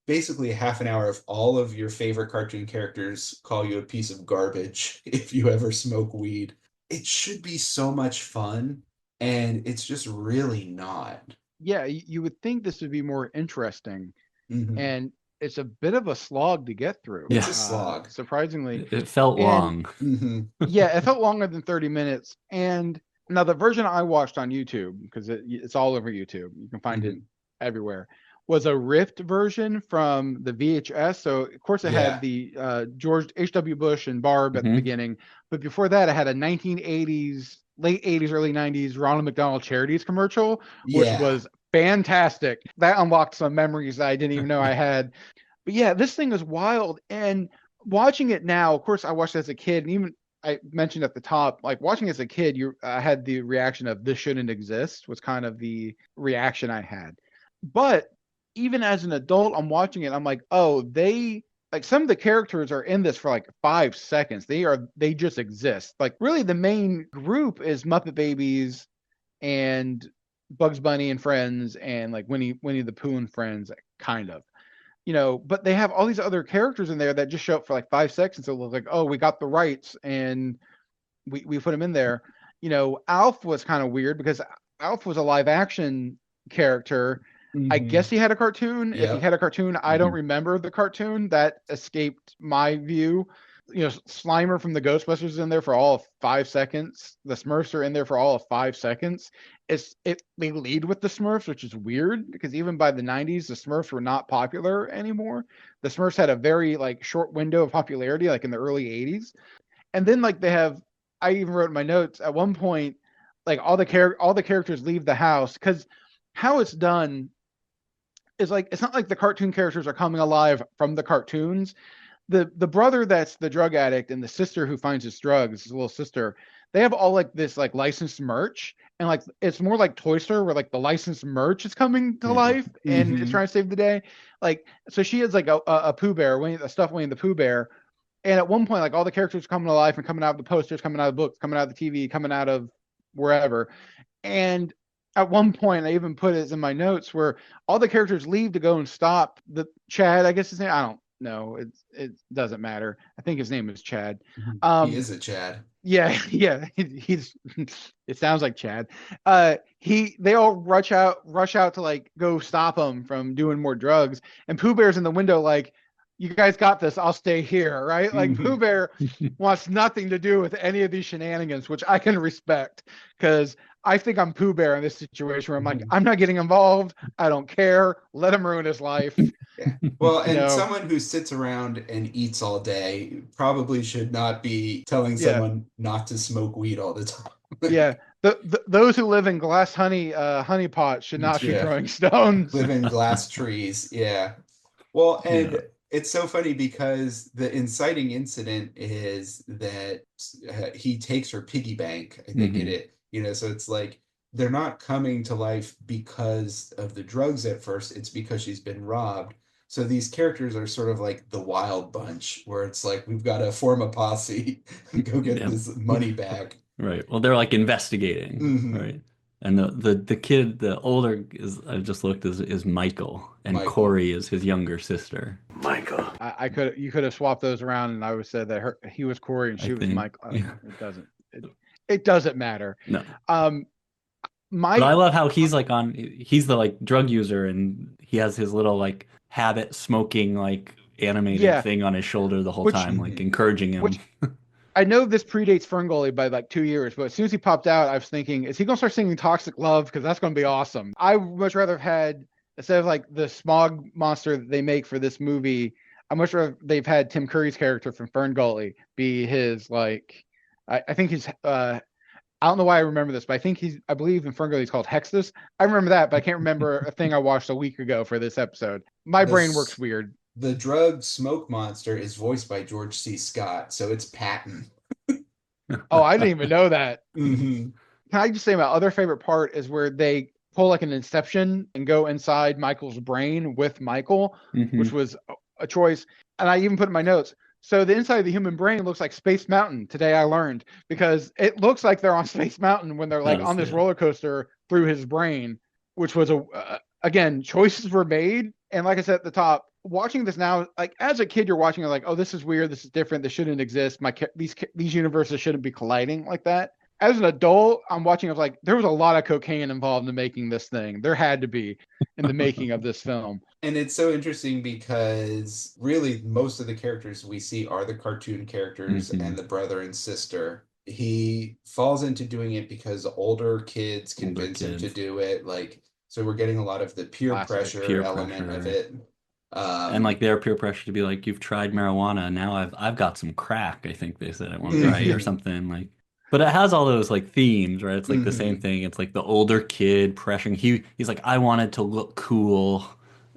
basically a half an hour of all of your favorite cartoon characters call you a piece of garbage if you ever smoke weed. It should be so much fun, and it's just really not. Yeah, you would think this would be more interesting, Mm-hmm. and it's a bit of a slog to get through. It's a slog. Surprisingly. It felt long. Mm-hmm. Yeah, it felt longer than 30 minutes. And now the version I watched on YouTube, because it's all over YouTube, you can find it everywhere, was a ripped version from the VHS. So of course it had the George H.W. Bush and Barb at the beginning, but before that it had a 1980s late 80s, early 90s Ronald McDonald Charities commercial, which Yeah. was fantastic. That unlocked some memories that I didn't even know I had. But yeah, this thing is wild. And watching it now, of course, I watched it as a kid, and even I mentioned at the top, like watching as a kid, I had the reaction of this shouldn't exist, was kind of the reaction I had. But even as an adult, I'm watching it, I'm like, oh, like some of the characters are in this for like 5 seconds. They just exist. Like really the main group is Muppet Babies and Bugs Bunny and friends, and like Winnie the Pooh and friends, kind of. But they have all these other characters in there that just show up for like 5 seconds. So it looks like, oh, we got the rights and we put them in there. Alf was kind of weird because Alf was a live action character. I guess he had a cartoon. If he had a cartoon, I don't remember the cartoon. That escaped my view. Slimer from the Ghostbusters is in there for all of 5 seconds. The Smurfs are in there for all of 5 seconds. They lead with the Smurfs, which is weird because even by the 90s, the Smurfs were not popular anymore. The Smurfs had a very like short window of popularity, like in the early 80s. And then like I even wrote in my notes at one point, like all the characters leave the house, because how it's done is like, it's not like the cartoon characters are coming alive from the cartoons. The brother that's the drug addict and the sister who finds his drugs, his little sister, they have all like this like licensed merch, and like it's more like Toy Story where like the licensed merch is coming to life and it's trying to save the day. Like, so she has like a Pooh Bear, a stuffed Winnie the Pooh Bear, and at one point like all the characters coming to life and coming out of the posters, coming out of the books, coming out of the TV, coming out of wherever. And at one point, I even put it in my notes where all the characters leave to go and stop the Chad, I guess his name. I don't know. It doesn't matter. I think his name is Chad. He is a Chad. Yeah. He's. It sounds like Chad. They all rush out to like go stop him from doing more drugs. And Pooh Bear's in the window like, you guys got this. I'll stay here, right? Like Pooh Bear wants nothing to do with any of these shenanigans, which I can respect because I think I'm Pooh Bear in this situation where I'm like, I'm not getting involved. I don't care. Let him ruin his life. Yeah. Well, and someone who sits around and eats all day probably should not be telling someone not to smoke weed all the time. Yeah. Those who live in glass honey pots should not be throwing stones. Live in glass trees. Yeah. Well, and it's so funny because the inciting incident is that he takes her piggy bank, I think so it's like they're not coming to life because of the drugs at first, it's because she's been robbed. So these characters are sort of like the Wild Bunch, where it's like, we've got to form a posse and go get this money back. Right. Well, they're like investigating, right? And the kid, the older I just looked is Michael, and Corey is his younger sister. Michael. You could have swapped those around, and I would have said that he was Corey and she was Michael. It doesn't matter. No. But I love how he's the like drug user, and he has his little like habit smoking like animated thing on his shoulder the whole time, like encouraging him. I know this predates Ferngully by like 2 years, but as soon as he popped out, I was thinking, is he going to start singing Toxic Love? Because that's going to be awesome. I would much rather have had, instead of like the smog monster that they make for this movie, I much rather they've had Tim Curry's character from Ferngully be his like, I think he's, I don't know why I remember this, but I believe in Ferngully he's called Hextus. I remember that, but I can't remember a thing I watched a week ago for this episode. My brain works weird. The drug smoke monster is voiced by George C. Scott, so it's Patton. Oh, I didn't even know that. Can I just say my other favorite part is where they pull like an Inception and go inside Michael's brain with Michael, which was a choice. And I even put in my notes, so the inside of the human brain looks like Space Mountain. Today I learned, because it looks like they're on Space Mountain when they're like on this roller coaster through his brain, which was again, choices were made. And like I said at the top, watching this now, like as a kid, you're watching it like, oh, this is weird, this is different, this shouldn't exist. These universes shouldn't be colliding like that. As an adult, I'm watching it like there was a lot of cocaine involved in making this thing. There had to be in the making of this film. And it's so interesting because really most of the characters we see are the cartoon characters and the brother and sister. He falls into doing it because older kids convince him to do it. Like, so we're getting a lot of the peer pressure element of it. And like their peer pressure to be like, you've tried marijuana, now I've got some crack, I think they said at one point, right? Or something like. But it has all those like themes, right? It's like the same thing. It's like the older kid pressuring. He's like, I wanted to look cool,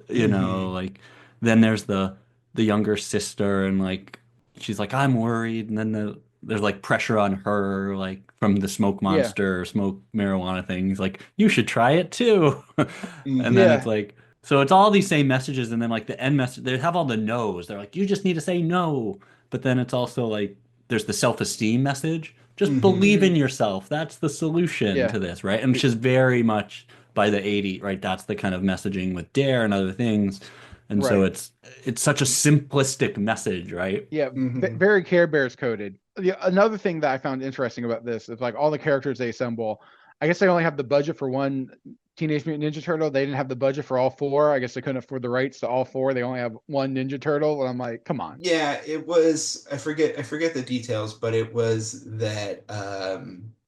like then there's the younger sister and like she's like, I'm worried, and then there's like pressure on her, like from the smoke Yeah. monster or smoke marijuana thing. He's like, you should try it too. And then it's Yeah. like, so it's all these same messages, and then like the end message, they have all the no's. They're like, you just need to say no. But then it's also like there's the self-esteem message. Just believe in yourself. That's the solution Yeah. to this, right? And which is very much by the 80s, right? That's the kind of messaging with D.A.R.E. and other things. And so Right. it's such a simplistic message, right? Yeah, very Care Bears coded. Another thing that I found interesting about this is like all the characters they assemble. I guess they only have the budget for one Teenage Mutant Ninja Turtle. They didn't have the budget for all four. I guess they couldn't afford the rights to all four. They only have one Ninja Turtle. And I'm like, come on. Yeah, it was. I forget the details, but it was that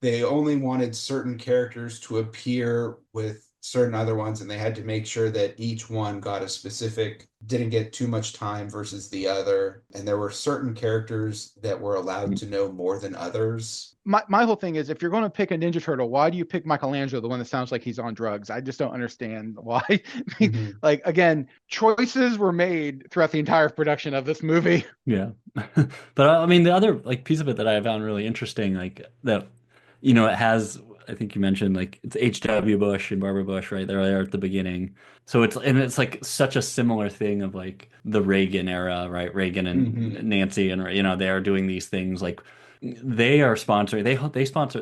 they only wanted certain characters to appear with certain other ones, and they had to make sure that each one got a specific, didn't get too much time versus the other, and there were certain characters that were allowed to know more than others. My whole thing is, if you're going to pick a Ninja Turtle, why do you pick Michelangelo, the one that sounds like he's on drugs? I just don't understand why. Like, again, choices were made throughout the entire production of this movie. Yeah. But I mean, the other like piece of it that I found really interesting, like that, it has, I think you mentioned like it's H.W. Bush and Barbara Bush, right? They're there at the beginning. So it's like such a similar thing of like the Reagan era, right? Reagan and Nancy, and they are doing these things like they are sponsoring. They sponsor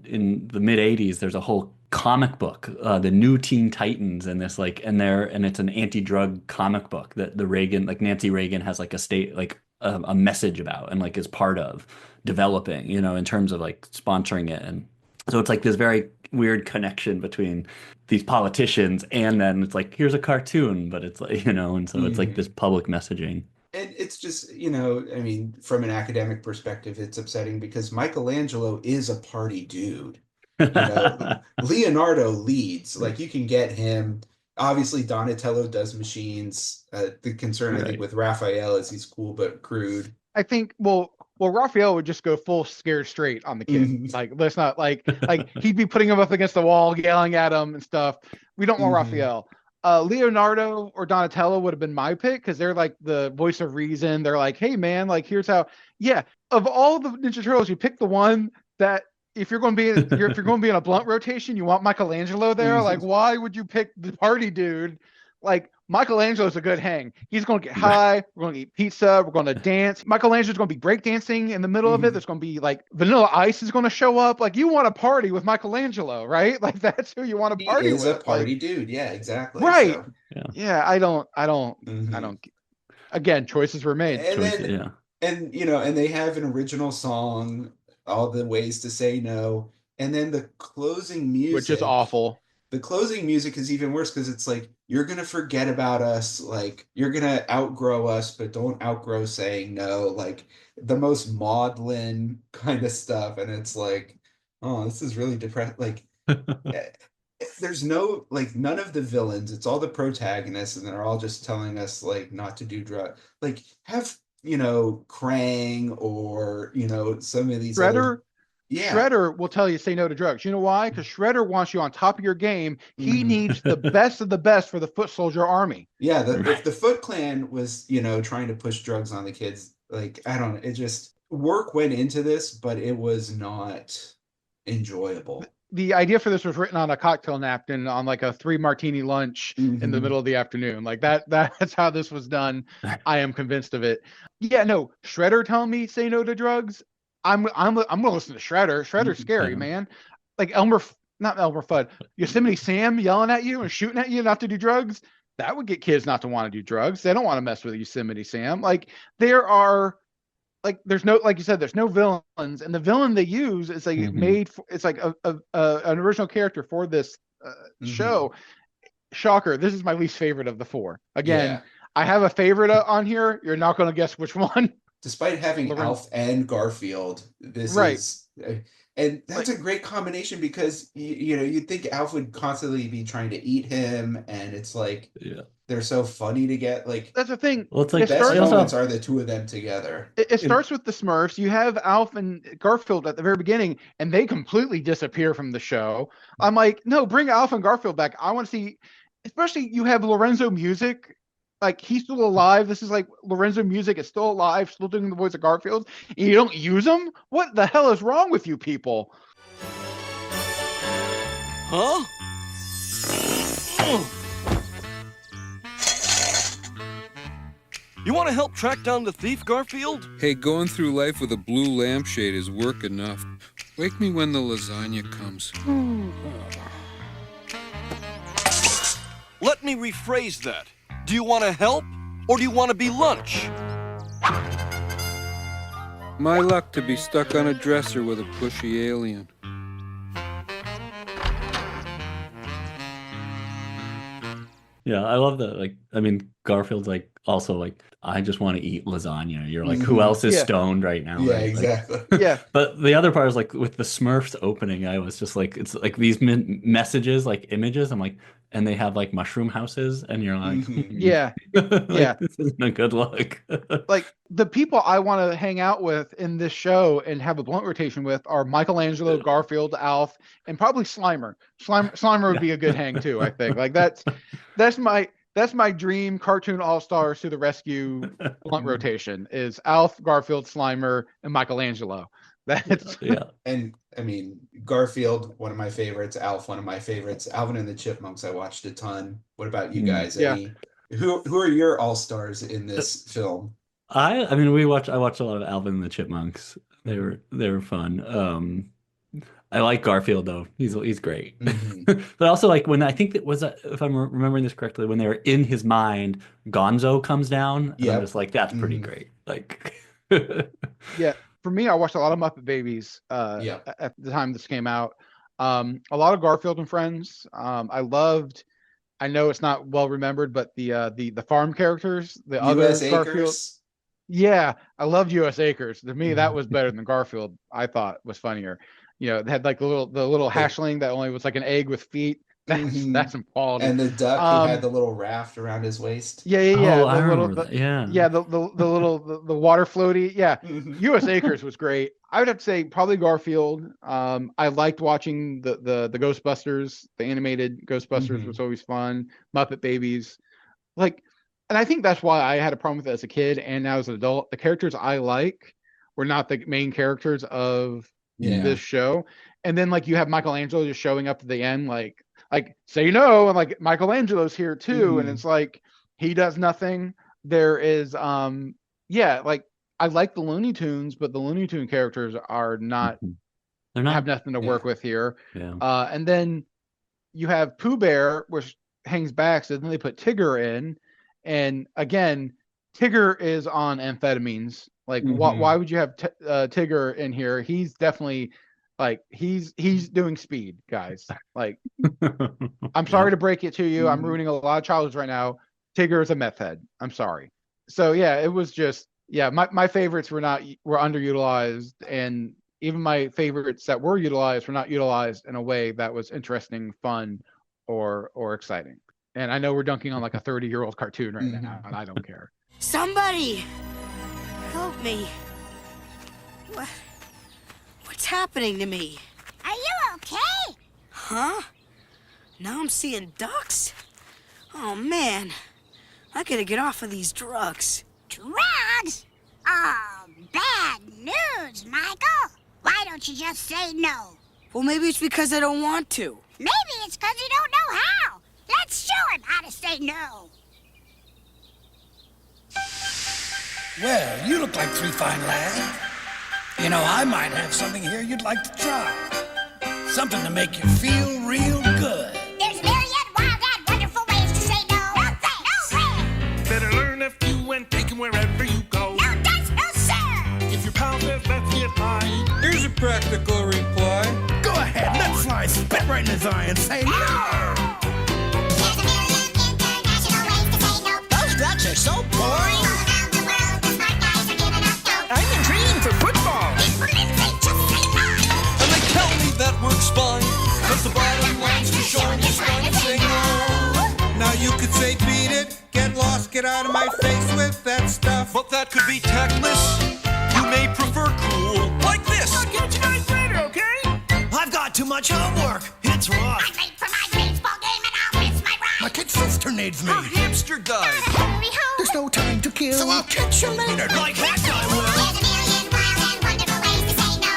in the mid 80s. There's a whole comic book, the New Teen Titans, and this like and it's an anti-drug comic book that the Reagan, like Nancy Reagan has like a message about and like is part of developing, in terms of like sponsoring it. And so it's like this very weird connection between these politicians, and then it's like, here's a cartoon, but it's like, and so it's like this public messaging. And it's just, I mean, from an academic perspective, it's upsetting because Michelangelo is a party dude. Leonardo leads. Like, you can get him. Obviously, Donatello does machines. The concern, I think, with Raphael is he's cool but crude. I think, well, Raphael would just go full scared straight on the kid. Like, let's not like he'd be putting him up against the wall, yelling at him and stuff. We don't want Raphael. Leonardo or Donatello would have been my pick because they're like the voice of reason. They're like, hey man, like here's how. Yeah, of all the Ninja Turtles, you pick the one that if you're going to be in a blunt rotation, you want Michelangelo there. Like, why would you pick the party dude? Like, Michelangelo's a good hang. He's going to get high. We're going to eat pizza. We're going to dance. Michelangelo's going to be breakdancing in the middle of it. There's going to be like Vanilla Ice is going to show up. Like, you want to party with Michelangelo, right? Like, that's who you want to party with. He's a party dude. Yeah, exactly. Right. So. Yeah. I don't. Again, choices were made. And they have an original song, all the ways to say no, and then the closing music, which is awful. The closing music is even worse because it's like, you're going to forget about us. Like, you're going to outgrow us, but don't outgrow saying no. Like, the most maudlin kind of stuff. And it's like, oh, this is really depressing. Like, there's no, like, none of the villains. It's all the protagonists, and they're all just telling us, like, not to do drugs. Like, have, Krang or, some of these Shredder. Yeah. Shredder will tell you say no to drugs. You know why? Because Shredder wants you on top of your game. He needs the best of the best for the Foot Soldier Army. Yeah, the Foot Clan was, trying to push drugs on the kids. Like, I don't know. It just, work went into this, but it was not enjoyable. The idea for this was written on a cocktail napkin on like a 3-martini lunch in the middle of the afternoon. Like that's how this was done. I am convinced of it. Yeah, no, Shredder telling me say no to drugs. I'm gonna listen to Shredder. Shredder's scary, man. Like not Elmer Fudd, Yosemite Sam yelling at you and shooting at you not to do drugs. That would get kids not to want to do drugs. They don't want to mess with Yosemite Sam. Like, there are, like, there's no, like you said, there's no villains, and the villain they use is like made for, it's like an original character for this show. Shocker, this is my least favorite of the four. Again, I have a favorite on here. You're not going to guess which one. Despite having Alf and Garfield, this is And that's a great combination because you'd think Alf would constantly be trying to eat him, and it's like they're so funny to get like. That's the thing. Well, it's the like best moments are the two of them together. It starts with the Smurfs. You have Alf and Garfield at the very beginning, and they completely disappear from the show. I'm like, no, bring Alf and Garfield back. I want to see, especially you have Lorenzo Music. Like, he's still alive. This is like Lorenzo Music is still alive, still doing the voice of Garfield. And you don't use him? What the hell is wrong with you people? Huh? You want to help track down the thief, Garfield? Hey, going through life with a blue lampshade is work enough. Wake me when the lasagna comes. Let me rephrase that. Do you want to help, or do you want to be lunch? My luck to be stuck on a dresser with a pushy alien. Yeah, I love that. Like, I mean, Garfield's like also like, I just want to eat lasagna. You're like, who else is stoned right now? Yeah, right? exactly. Yeah. But the other part is like with the Smurfs opening, I was just like, it's like these messages, like images. I'm like, and they have like mushroom houses, and you're like, Yeah. like, Yeah. this isn't a good look. Like, the people I want to hang out with in this show and have a blunt rotation with are Michelangelo, Garfield, Alf, and probably Slimer. Slimer would be a good hang too, I think. Like, that's my dream cartoon all-stars to the rescue blunt rotation is Alf, Garfield, Slimer, and Michelangelo. That's And I mean, Garfield, one of my favorites. Alf, one of my favorites. Alvin and the Chipmunks, I watched a ton. What about you guys? Who are your all-stars in this film? I mean, I watched a lot of Alvin and the Chipmunks. They were fun. I like Garfield though. He's great. But also, like, when I think that was if I'm remembering this correctly, when they were in his mind, Gonzo comes down, and I'm just like, that's pretty great. Like, yeah. For me, I watched a lot of Muppet Babies at the time this came out. A lot of Garfield and Friends. I know it's not well remembered, but the farm characters, the other Garfield. Yeah, I loved U.S. Acres. To me, that was better than Garfield. I thought was funnier. You know, they had like the little hatchling that only was like an egg with feet. That's some quality. And the duck who had the little raft around his waist. Yeah. Oh, I remember that. Yeah. The little water floaty. Yeah. U.S. Acres was great. I would have to say probably Garfield. I liked watching the Ghostbusters. The animated Ghostbusters was always fun. Muppet Babies, like, and I think that's why I had a problem with it as a kid and now as an adult. The characters I like were not the main characters of this show. And then like you have Michelangelo just showing up at the end, like say no, and like Michelangelo's here too, and it's like he does nothing. There is like I like the Looney Tunes, but the Looney Tune characters are not have nothing to work with here. And then you have Pooh Bear, which hangs back, so then they put Tigger in, and again Tigger is on amphetamines. Like why would you have Tigger in here? He's definitely like he's doing speed, guys. Like, I'm sorry to break it to you. I'm ruining a lot of childhoods right now. Tigger is a meth head. I'm sorry. So yeah, it was just my favorites were underutilized, and even my favorites that were utilized were not utilized in a way that was interesting, fun, or exciting. And I know we're dunking on like a 30-year-old cartoon right now, and I don't care. Somebody help me. What's happening to me? Are you okay? Huh? Now I'm seeing ducks? Oh, man. I gotta get off of these drugs. Drugs? Oh, bad news, Michael. Why don't you just say no? Well, maybe it's because I don't want to. Maybe it's because you don't know how. Let's show him how to say no. Well, you look like three fine lads. You know, I might have something here you'd like to try. Something to make you feel real good. There's a myriad wild and wonderful ways to say no. No thanks. No way. Better learn a few and take them wherever you go. No thanks, no sir. If your pal says let's get high, Here's a practical reply. Go ahead, let fly, spit right in his eye and say no. There's a myriad international ways to say no. Those drugs are so boring. All around the world, the smart guys are giving up dope. I'm in training for football. People didn't say just say no. And they tell me that works fine. Cause the bottom line's to showing your spine and say no. Now you could say beat it, get lost, get out of my face with that stuff. But that could be tactless. You may prefer cool, like this. I'll catch you guys later, okay? I've got too much homework. It's rough. I'm late for my baseball game and I'll miss my ride. My kid sister needs me. Her hamster died. Hurry home. There's no time to kill. So I'll catch you later. Like heck I will. There's a million wild and wonderful ways to say no.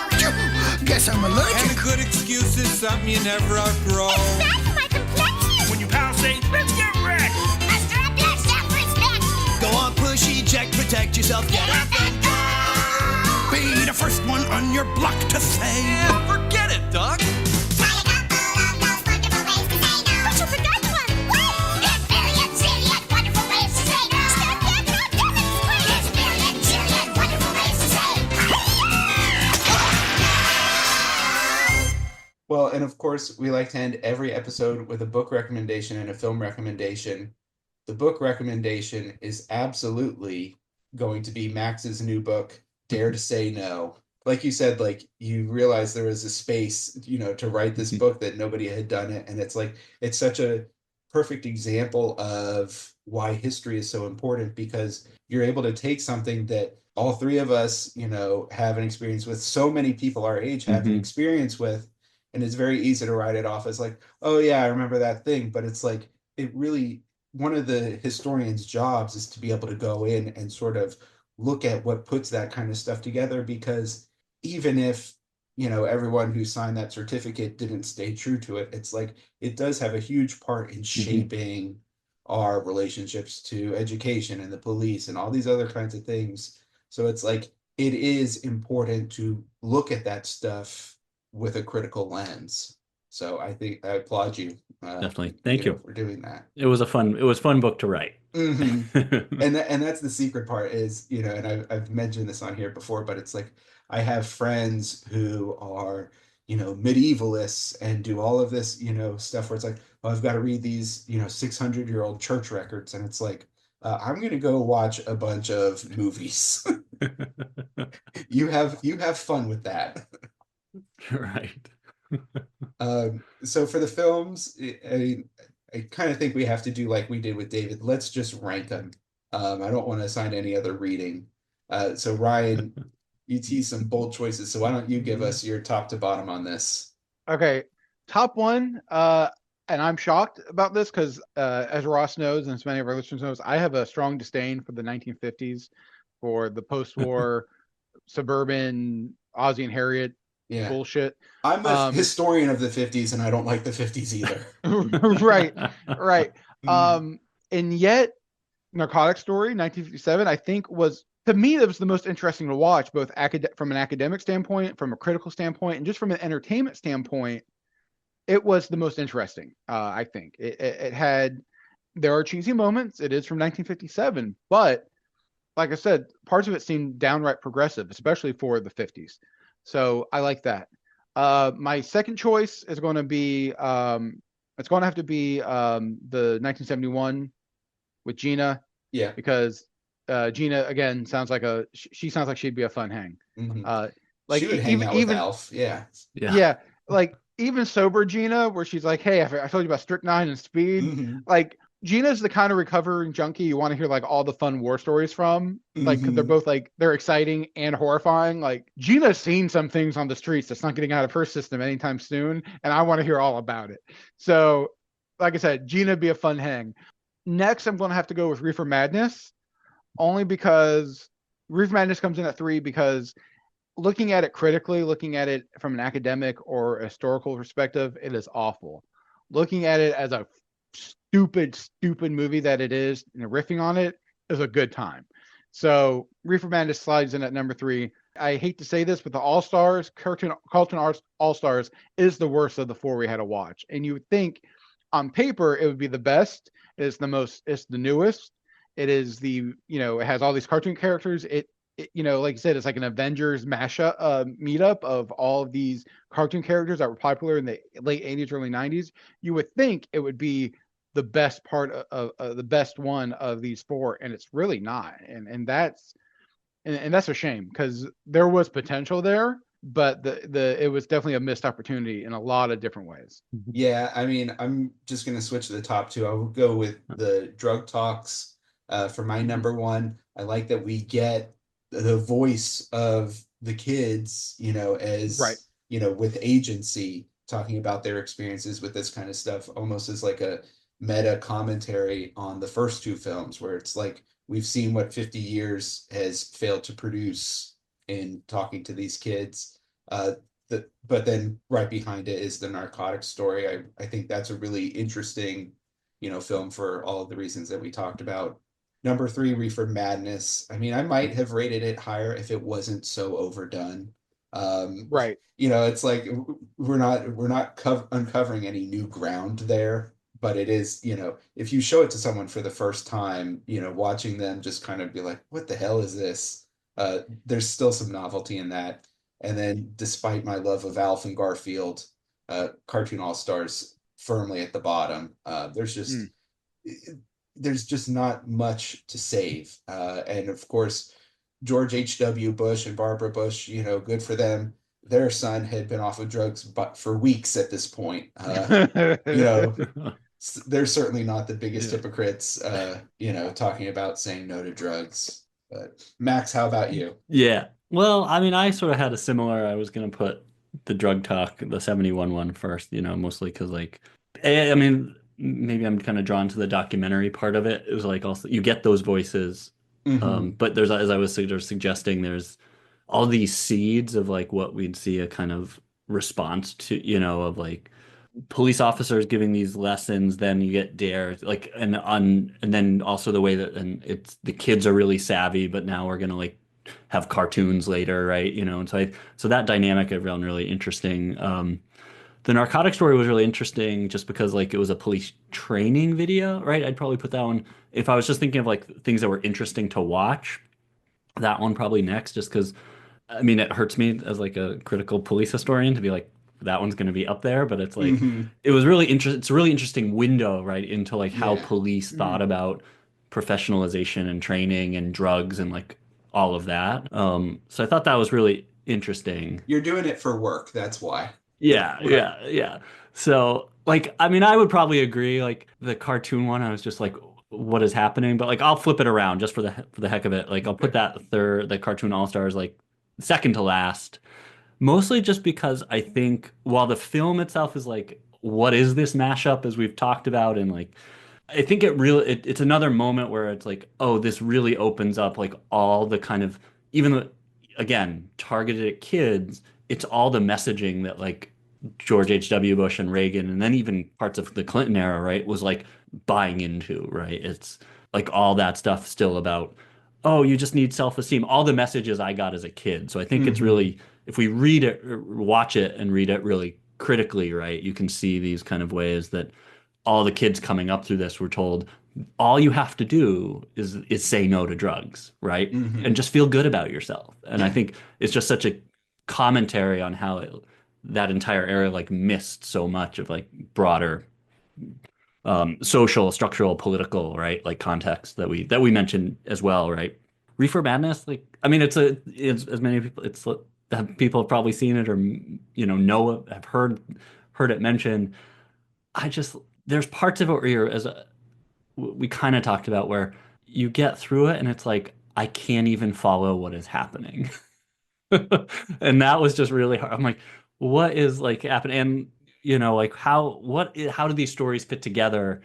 Guess I'm allergic. And a good excuse is something you never outgrow. It's bad for my complexion. When you pals say, let's get wrecked. Muster up your self-respect. Go on, push, eject, protect yourself, get up and go. Be the first one on your block to say. Yeah, forget it, Doc. But you forgot one. There's million, zillion wonderful ways to say no. Step back, no, demonstrate. There's million, zillion wonderful ways to say Well, and of course, we like to end every episode with a book recommendation and a film recommendation. The book recommendation is absolutely going to be Max's new book, Dare to Say No. Like you said, like you realize there was a space, to write this book that nobody had done it. And it's like, it's such a perfect example of why history is so important, because you're able to take something that all three of us, have an experience with, so many people our age have an experience with. And it's very easy to write it off as like, oh yeah, I remember that thing. But it's like, one of the historian's jobs is to be able to go in and sort of look at what puts that kind of stuff together, because even if, everyone who signed that certificate didn't stay true to it, it's like, it does have a huge part in shaping our relationships to education and the police and all these other kinds of things. So it's like, it is important to look at that stuff with a critical lens. So I think I applaud you. Definitely. Thank you for doing that. It was a fun book to write. And that's the secret part is, and I've mentioned this on here before, but it's like, I have friends who are, medievalists and do all of this, stuff where it's like, oh, I've got to read these, 600-year-old church records. And it's like, I'm going to go watch a bunch of movies. You have fun with that. Right. So for the films, I kind of think we have to do like we did with David. Let's just rank them. I don't want to assign any other reading. So Ryan, you teased some bold choices. So why don't you give us your top to bottom on this? Okay, top one. And I'm shocked about this because, as Ross knows, and as many of our listeners knows, I have a strong disdain for the 1950s, for the post-war suburban Ozzie and Harriet bullshit. I'm a historian of the 50s, and I don't like the 50s either. right. And yet, Narcotic Story, 1957, I think to me, that was the most interesting to watch, both from an academic standpoint, from a critical standpoint, and just from an entertainment standpoint. It was the most interesting, I think. There are cheesy moments. It is from 1957, but like I said, parts of it seemed downright progressive, especially for the 50s. So I like that. My second choice is going to be, it's going to have to be the 1971 with Gina. Yeah. Because Gina, again, sounds like she sounds like she'd be a fun hang. Like she would hang out with Alf. Yeah. Like even sober Gina, where she's like, hey, I told you about Strychnine and Speed. Like, Gina's the kind of recovering junkie you want to hear like all the fun war stories from. Like, 'cause they're both like, they're exciting and horrifying. Like, Gina's seen some things on the streets that's not getting out of her system anytime soon, and I want to hear all about it. So, like I said, Gina be a fun hang. Next, I'm going to have to go with Reefer Madness, only because Reefer Madness comes in at 3 because looking at it critically, looking at it from an academic or a historical perspective, it is awful. Looking at it as a stupid movie that it is, and riffing on it is a good time. So Reefer Madness slides in at number 3. I hate to say this, but the All-Stars, Carlton All-Stars is the worst of the 4 we had to watch. And you would think on paper it would be the best. It's the newest. It is it has all these cartoon characters. It like you said, it's like an Avengers mashup, meetup of all of these cartoon characters that were popular in the late 80s, early 90s. You would think it would be the best part of the best one of these 4, and it's really not. And that's a shame, because there was potential there. but it was definitely a missed opportunity in a lot of different ways. Yeah, I mean, I'm just going to switch to the top two. I will go with the drug talks for my number one. I like that we get the voice of the kids, as, with agency, talking about their experiences with this kind of stuff, almost as like a meta commentary on the first two films, where it's like we've seen what 50 years has failed to produce in talking to these kids. But then right behind it is the narcotics story. I think that's a really interesting, film for all of the reasons that we talked about. Number 3, Reefer Madness. I mean, I might have rated it higher if it wasn't so overdone. Right. It's like we're not uncovering any new ground there, but it is, if you show it to someone for the first time, watching them just kind of be like, what the hell is this? There's still some novelty in that. And then, despite my love of Alf and Garfield, Cartoon All-Stars firmly at the bottom. There's just not much to save. And of course, George H.W. Bush and Barbara Bush, good for them. Their son had been off of drugs but for weeks at this point. They're certainly not the biggest hypocrites, talking about saying no to drugs. But Max, how about you? Yeah. Well, I mean, I sort of had a similar, I was going to put the drug talk, the 71 one first, mostly because I mean, maybe I'm kind of drawn to the documentary part of it. It was like also, you get those voices, but there's, as I was suggesting, there's all these seeds of like what we'd see a kind of response to, of like police officers giving these lessons. Then you get D.A.R.E, like, and then also the way that, and it's, the kids are really savvy, but now we're going to like have cartoons later, right? And so that dynamic I found really interesting. The narcotic story was really interesting just because like it was a police training video, right? I'd probably put that one, if I was just thinking of like things that were interesting to watch, that one probably next, just because, I mean, it hurts me as like a critical police historian to be like, that one's going to be up there, but it's like, it was really interesting. It's a really interesting window, right, into like how police thought about professionalization and training and drugs and like all of that. So I thought that was really interesting. You're doing it for work, that's why. Yeah. So like, I mean, I would probably agree, like the cartoon one, I was just like, what is happening? But like, I'll flip it around just for the heck of it. Like, I'll put the Cartoon All-Stars like second to last, mostly just because I think while the film itself is like, what is this mashup, as we've talked about, and like, I think it's another moment where it's like, oh, this really opens up like all the kind of, even though, again, targeted at kids, it's all the messaging that like George H.W. Bush and Reagan, and then even parts of the Clinton era, right, was like buying into, right? It's like all that stuff still about, oh, you just need self-esteem. All the messages I got as a kid. So I think it's really, if we read it, watch it and read it really critically, right, you can see these kind of ways that all the kids coming up through this were told, all you have to do is say no to drugs, right? And just feel good about yourself. And I think it's just such a commentary on how that entire era like missed so much of like broader social, structural, political, right, like context that we mentioned as well, right? Reefer Madness, like, I mean, it's as many people, people have probably seen it or have heard it mentioned. There's parts of it where we kind of talked about, where you get through it and it's like, I can't even follow what is happening. And that was just really hard. I'm like, what is like happening? And like how do these stories fit together,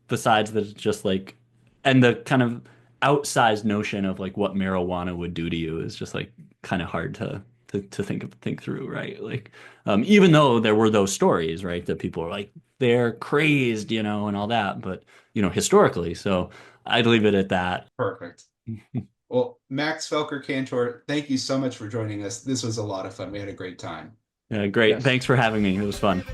besides that it's just like, and the kind of outsized notion of like what marijuana would do to you is just like kind of hard to think through, right? Like, even though there were those stories, right, that people are like, they're crazed, and all that, but historically. So I'd leave it at that. Perfect. Well, Max Felker-Kantor, thank you so much for joining us. This was a lot of fun. We had a great time. Yeah, great. Yes. Thanks for having me. It was fun.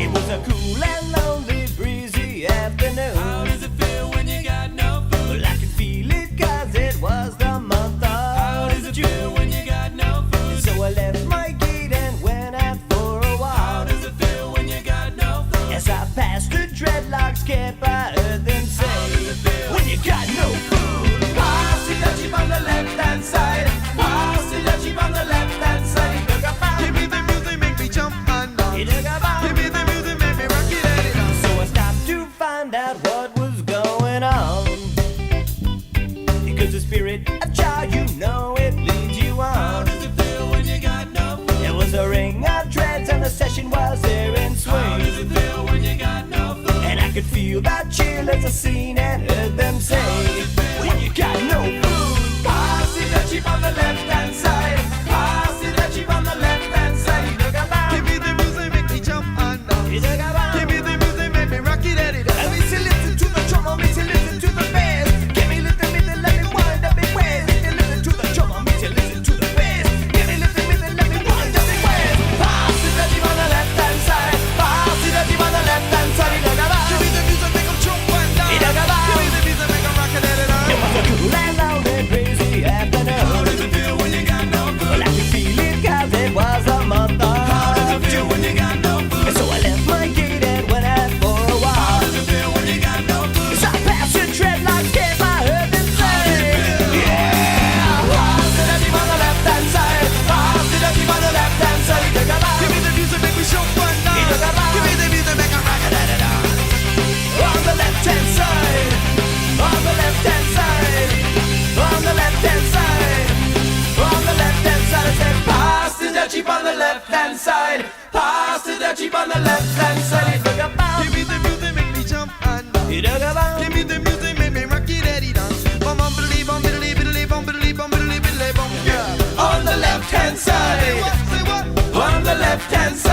It was a cool and lonely, breezy afternoon. How does it feel when you got no food? Well, I could feel it 'cause it was the month of How does it feel when you got no food? So I left my gate and went out for a while. How does it feel when you got no food? As I passed the dreadlocks camp, I heard them say, when you got no food. Pass it on the left-hand side. could feel that chill as I seen and heard them say, when you got no food, pass it that cheap on the left-hand side. Pass it that cheap on the left-hand side. Give me the music, make me jump and dance. Give me the music, make me rock it at it. Let me see, listen to the drum, me to listen to the bass. Give me little minute, let me wind up in ways. If you listen to the drum, me to listen to the bass. Give me little minute, let me wind up in ways. Pass it that cheap on the left-hand side. Pass it that cheap on the left-hand side. Give me the music, make 'em jump and dance. Give me the music, make 'em rock it at it. It was a cool and lonely, crazy afternoon. How does it feel when you got no food? Well, I could feel it 'cause it was a month of How does it feel when you got no food? And so I left my gate and went out for a while. How does it feel when you got no food? So I passed the dreadlocks, gave my heard them say, yeah, pass it that on the left-hand side. Pass it that on the left-hand side. Give me the music, make me show one now. Give me the music, make 'em rock it at it. On the left-hand side. On the left-hand side. On the left-hand side. On the left-hand side. I said, pass the that cheap on the left-hand side. Pass the that cheap on the left-hand side. Give me the music, make me jump and dance. Give me the music, make me rock it at it. Bum bum biddly bum biddly biddly bum biddly bum biddly biddly bum. Yeah. On the left-hand side. On the left-hand side.